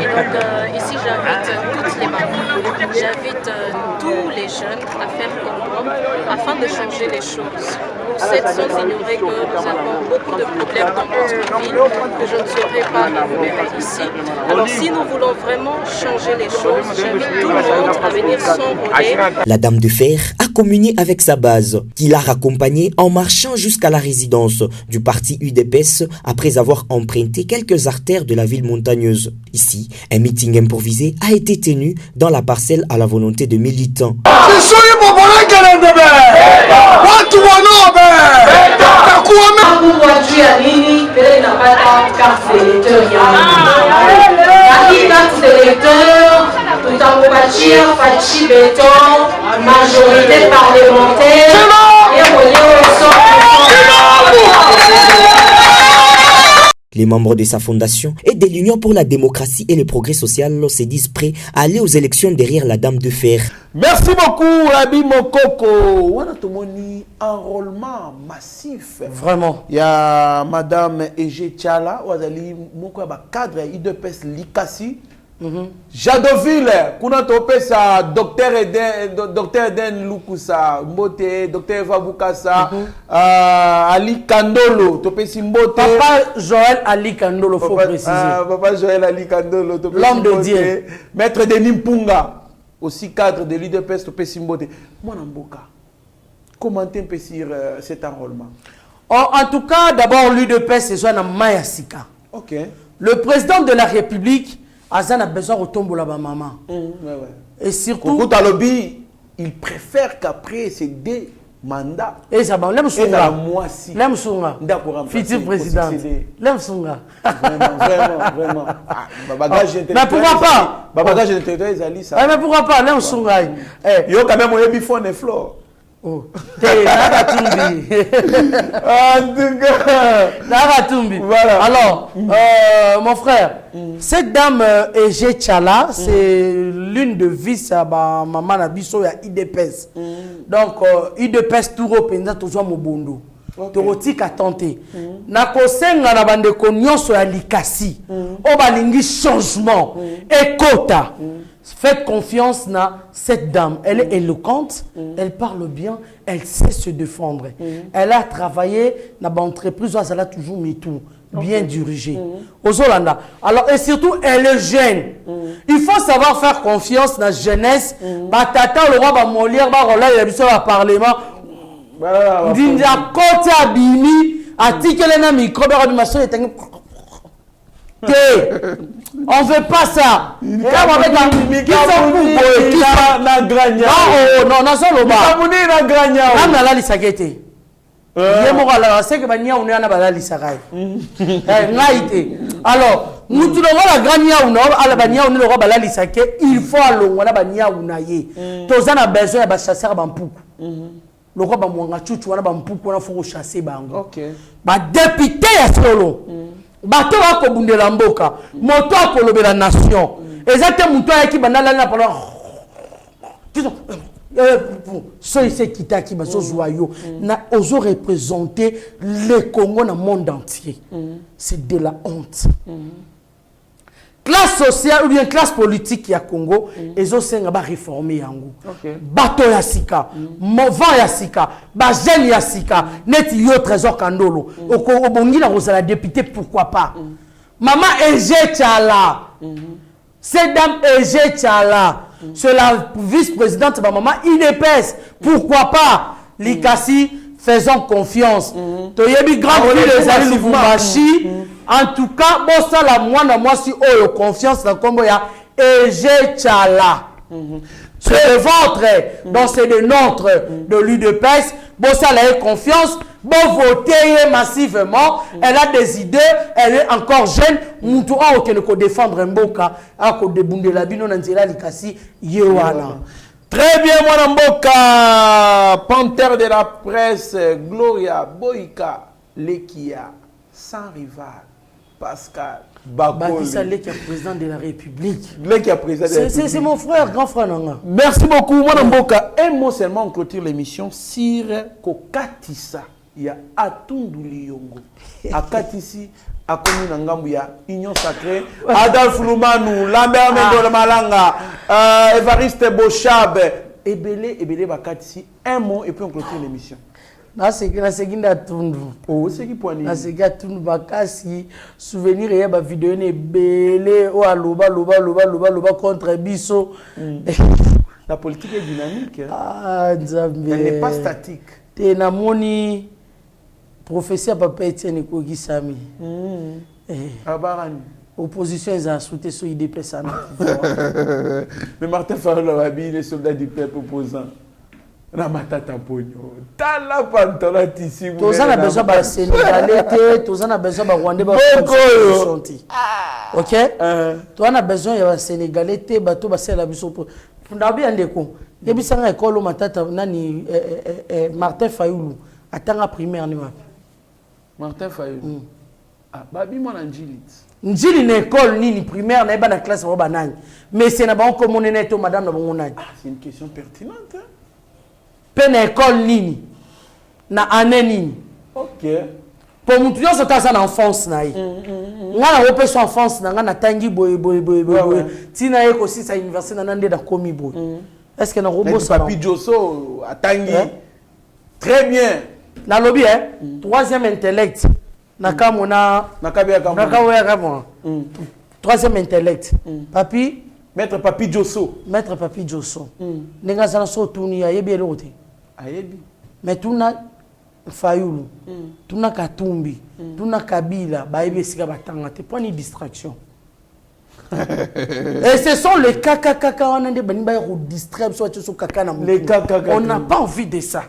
Et donc ici j'invite toutes les mamans, j'invite tous les jeunes à faire comme moi afin de changer les choses. Vous êtes sans ignorer que nous avons beaucoup de problèmes dans notre ville que je ne saurais pas énumérer ici. Alors si nous voulons vraiment changer les choses, j'invite tout le monde à venir s'enrôler. La Dame de Fer a communié avec sa base, qui l'a raccompagnée en marchant jusqu'à la résidence du parti UDPS après avoir emprunté quelques artères de la ville montagneuse. Ici, un meeting improvisé a été tenu dans la parcelle à la volonté de militants. voiture, Fachi Béton, majorité parlementaire. Les membres de sa fondation et de l'Union pour la démocratie et le progrès social se disent prêts à aller aux élections derrière la Dame de Fer. Merci beaucoup, Rabi Mokoko. On a un enrôlement massif. Vraiment. Il y a Madame Ege Tchala, un cadre IDPS Likasi. Jadoville, kuna topesa Docteur Eden Lukusa, Mbote, Docteur Eva Bukasa, Ali Kandolo, topesi Mbote. Papa Joël Ali Kandolo, faut préciser. Papa Joël Ali Kandolo, l'homme de Dieu. Maître Denis Mpunga, aussi cadre de l'IDPS, topesi Mbote. Mon Mboka, commentez un peu sur cet enrôlement. En tout cas, d'abord, l'UDPS, c'est Joanna Mayasika. Ok. Le président de la République, Azan a besoin de retomber là-bas, maman. Et surtout, il préfère qu'après ces 2 mandats. Et ça va, l'aime moi si. L'aime Songa. Futur président. L'aime Songa. Vraiment. Mais pourquoi pas? Bagage intellectuel, ils allaient ça. Mais pourquoi pas? L'aime Songa. Il y a quand même un bifon et flore. Oh, voilà. Alors, mon frère, cette dame Ege Tchala, c'est l'une de vice à maman Nabiso et IDPS. Donc, IDPS tout représente toujours Mobondo. Toroti a tenté. Nakosenga na bande konyoso ya likasi. Obalingi changement. Ekota. Faites confiance à cette dame. Elle est éloquente, elle parle bien, elle sait se défendre. Elle a travaillé dans l'entreprise, elle a toujours mis tout, bien dirigé. Aux Hollanda. Alors, et surtout, elle est jeune. Il faut savoir faire confiance dans la jeunesse. Batata, le roi, Molière, il a vu ça au Parlement. Dinja côté abimi, article na micro, on veut pas ça. Et là, on va mettre alors, nous tout le monde la grania ou non, à la bania on est le roi balali sake, il faut aller on la bania ou naie. Tous en a besoin de chasser bampouk. Le roi bamwanga chuchu wana bampouk wana faut chasser bango. OK. Ba député ya solo. Bato wa ko bundela mboka, moto akolobela nation. Ezate muto ya ki bandala na pala. Ceux qui t'a qui sont joyeux, ont représenté le Congo dans le monde entier. C'est de la honte. Classe sociale ou bien classe politique qui a Congo, ils ont réformé yango. Bateau yasika, vent yasika, bajen yasika, net yo trésor kandolo. Au bongi la rosala député, pourquoi pas? Maman Ege Tchala, cette dame Ege Tchala, c'est la vice-présidente de ma maman IDPS, pourquoi pas? Likasi, faisons confiance. Toyebi grand prix des amis Lubumbashi. En tout cas, bon ça la moi si oh confiance dans Congo ya Ege Tchala. C'est le ventre, donc c'est le nôtre de l'UDPS. Bon ça la confiance. Bon voter massivement. Elle a des idées. Elle est encore jeune. Moutou a aucun ko défendre Mboka. A ko debunde la bino nanzela likasi yewana. Très bien, mon Mboka. Panthère de la presse, Gloria Boyka Lekia, sans rival, Pascal Bakoli. C'est lui qui est président de la République. C'est mon frère, grand frère. Merci beaucoup, mon Mboka. Un mot seulement, on clôture l'émission. Sire Kokatissa, il y a Atunduli Yongo. Akatisi, Akomi Nangambu, il y a Union Sacrée. Adolphe Lumanou, Lambert Mendole Malanga, Evariste Bochab, Ebele Bakatisi. Un mot et puis on clôture l'émission. Naseginda tundu. Oh, c'est qui poignet. Naseginda tundu bakasi souvenir ya ba vidéo ne belé o aloba contre biso. La politique est dynamique. Ah, Nzambe. Elle n'est pas statique. Te namoni professeur Papa Etienne Kogisami. Abarani. Opposition ils ont sauté sur IDPS. Mais Martin Fayulu a habillé les soldats du peuple opposant. Ramatata Pogno. Tala pantola tisi. Tous en a besoin de Sénégalais, tous en a besoin de Rwandais. Ok? Tous en a besoin de Sénégalais, bateau basé la biso. Ndabi andeko. Debisanga école matata nani Martin Fayoulou atanga primaire ni wapi? Martin Fayoulou. Ah, babi moi na Njilit. Njili na école nini primaire na na classe ba nani. Mais c'est na ba ko monene to madame na bongo nani. Ah, c'est une question pertinente. Hein? Pe na école nini? Na année nini? OK. Pour mutu yoso kasa na enfance na yi. Ngana ope so enfance na ngana tangi boy. Tina eko si sa université na nande da komi boy. Est-ce que na robot ça Papi Josso a tangi très bien. Na lobby troisième intellect. Nakamona troisième intellect. Papi Maître Papi Josso. Maître Papi Josso. Nenga sana so tuni ya yebi elote. Ayebi. Mais tuna Fayoulou. Tuna Katumbi. Tuna Kabila ba yebi sika batanga te point ni distraction. Et ce sont les caca on a des baniba ou distraire soit sur caca na les caca. On n'a pas envie de ça.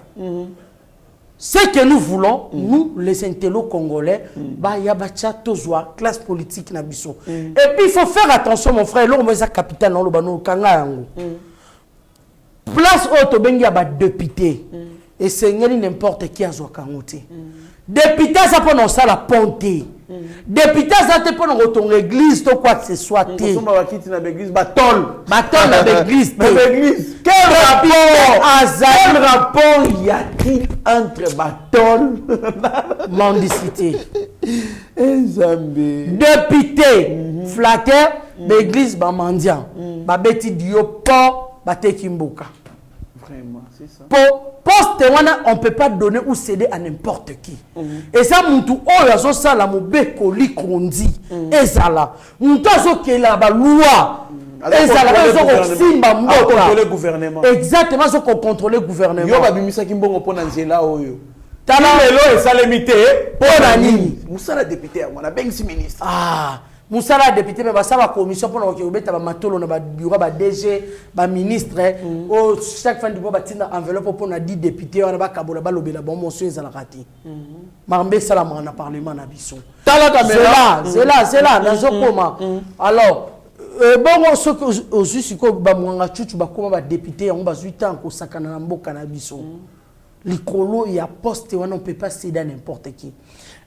Ce que nous voulons, nous, les intellos congolais, bah y a bacha tozwa classe politique na biso. Et puis il faut faire attention mon frère, l'homme est capitaine dans le bano kanga yango. Place auto bengi ba député. Et seigneur n'importe qui a zwa kangote. Député ça pour non ça la ponte. Député ça te pour ton église to quoi que ce soit te. On va quitter na église batol na église. L'église. Quel rapport y a-t-il entre batol mendicité? Député flatteur l'église ba mendiant. Ba beti dio po ba te kimboka. Vraiment, c'est ça. Poste on ne peut pas donner ou céder à n'importe qui. Et ça, moutou, oh, ya so ça la moube koli kondi. Et ça là, moutou so ke la ba loi. Et ça là, so simba mboka. Le gouvernement. Exactement, so ko contrôler le gouvernement. Yo ba bimisa kimbongo pona nzela oyo. Tala lelo et ça limité pona nini. Musala député on a bengi ministre. Ah. Moussala député mais ça va commission pour nous obeta ba matolo na ba bureau ba DG ba ministre au chaque fin du mois ba tina enveloppe pour na 10 députés on ba kabola ba lobela bon monsieur ezala kati marmbe sala na parlement na biso tala caméra c'est là nazo koma alors bon ce que au juste ko ba mwanga chuchu ba koma ba député on ba 8 ans ko sakana na mboka na biso likolo ya poste on ne peut pas céder à n'importe qui.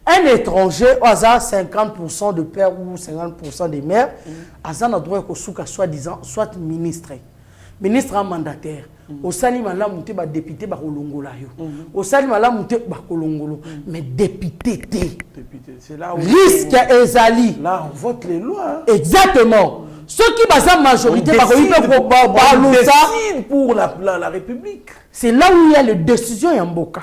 Un étranger, au hasard 50% de père ou 50% des mères, hasard a droit que soi-disant soit ministre. Ministre en mandataire. Au salim la monté ba député ba kolongola yo. Au salim la monté ba kolongolo. Mais député c'est là où risque ezali. Là on vote les lois. Exactement. Ceux qui basent la majorité on décide pour la République. C'est là où il y a les décisions yamboka.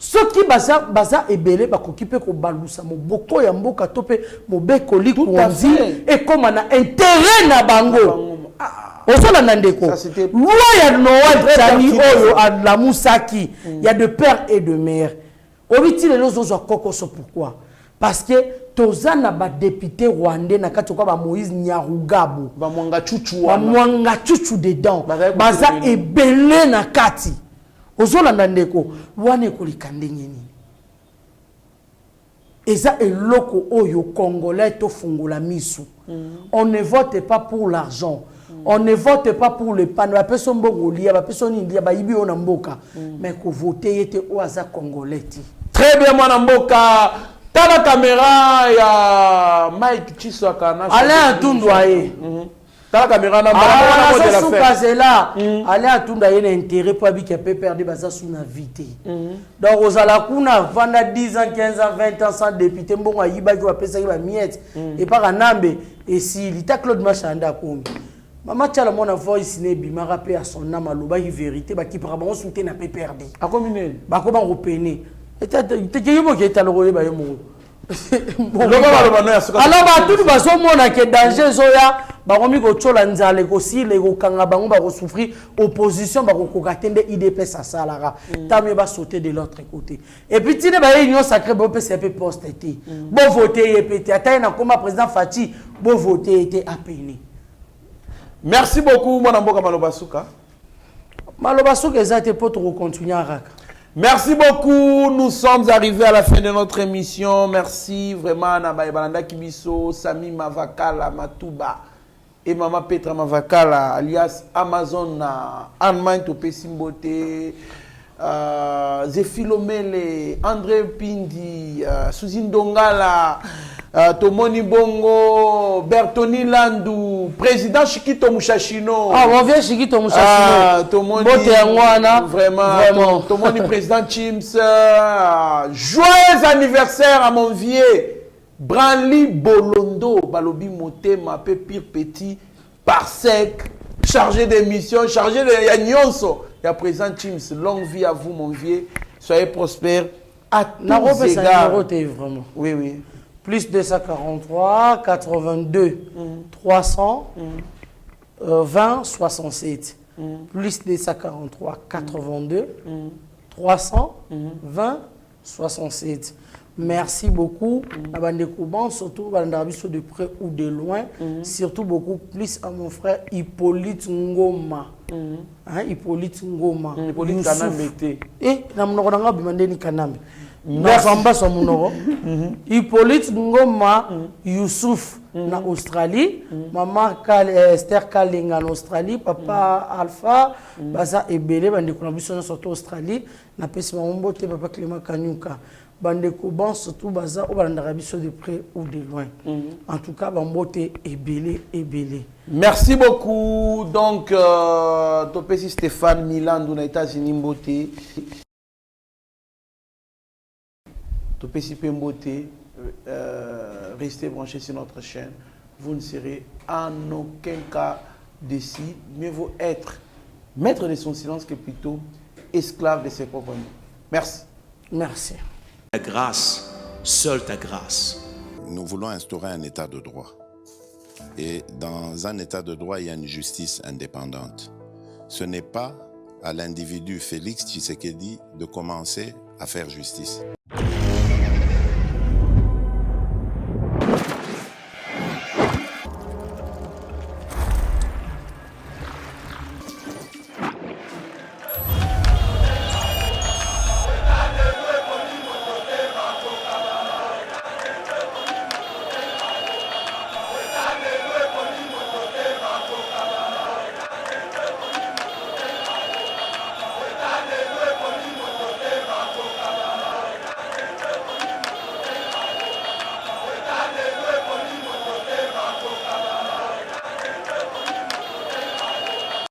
Ceux qui baza ebele ba kokipe ko balusa mo boko ya mboka tope mo bekoli konzi et comme on a intérêt na bango. Osola ndeko. Loi ya Noël Tani oyo la Musaki, il y a de père et de mère. Obiti les autres kokoso pourquoi? Parce que tozana ba député rwandais na kati ko ba Moïse Nyarugabo. Ba mwanga chuchu wana. Ba mwanga chuchu dedans. Baza ebele na kati. Ozolanda ndeko wane kolikande nini eza eloko oyo congolais to fungola misu. On ne vote pas pour l'argent. On ne vote pas pour le pan. Ba personne mbongo lia ba personne ndia ba yibi ona mboka. Mais ko voter yete oaza congolais ti. Très bien mwana mboka. Tala caméra ya Mike Chiswaka na Alain Tundwaye. Tala caméra na mwana de la fête. Là, Alain Tundwaye na intérêt pour habiter peut perdre baza sous na vité. Donc ozala kuna vanda 10 ans, 15 ans, 20 ans sans député mbongo yiba ki wapesa ki ba miette et par nambe et si lita Claude Machanda kongi. Mama tchala mona voice ne bima rappelé à son âme aloba ki vérité ba ki par bon souté na pe perdu. A combien ba ko ba repene. Et te yimo ki ta lorole ba yemo. Alors ba tout ba so mona ke danger zoya ba komi ko tchola nzale ko sile ko kanga bango ba ko souffrir opposition ba ko kokatende IDPS à salara tamé ba sauter de l'autre côté et puis tine ba union sacrée bo PCP poste été bo voter EPT atay na comme président Fati bo voter était appelé. Merci beaucoup mwana mboka Malobasuka. Malobasuka ezate pour to continuer à raka. Merci beaucoup. Nous sommes arrivés à la fin de notre émission. Merci vraiment à Nabaye Balanda Kibiso, Sami Mavakala, Matouba. et Maman Petra Mavakala, alias Amazon na Allemagne, Topé Simbote, Zefilomele, André Pindi, Suzine Dongala, Tomoni Bongo, Bertoni Landou, Président Chikito Mouchachino. Ah, on vient Chikito Mouchachino. Tomoni, vraiment. Tomoni Président Chims. Joyeux anniversaire à mon vieux. Branly Bolondo, Balobi Motema, Pire Petit, Parsec, chargé d'émission, chargé de Yanyonso. Et à présent, Chims, longue vie à vous, mon vieux. Soyez prospères à tous égards. Vraiment. Oui, oui. Plus 243, 82, 300, 20, 67. Plus 243, 82, 300, 20, 67. Merci beaucoup à Bandekouban, surtout à de près ou de loin, surtout beaucoup plus à mon frère Hippolyte Ngoma. Hippolyte Ngoma. Hippolyte Kanambe. Et Namnoranga Bimandeni Kanambe. Hippolyte Ngoma Youssouf na Australie, maman Esther Kalinga en Australie, papa Alpha, Baza Ebele, Bandekouban surtout Australie, na pesi mambo te papa Clément Kanyuka. Bandekouban surtout Baza au Bandarabiso de près ou de loin. En tout cas, Bambote Ebele, Ebele. Merci beaucoup. Donc, Topesi Stéphane Milan, aux États-Unis, Mbote. Topesi Pembote, restez branchés sur notre chaîne. Vous ne serez en aucun cas déçus. Mieux vaut être maître de son silence que plutôt esclave de ses propres mots. Merci. Merci. Ta grâce, seule ta grâce. Nous voulons instaurer un état de droit. Et dans un état de droit, il y a une justice indépendante. Ce n'est pas à l'individu Félix Tshisekedi de commencer à faire justice.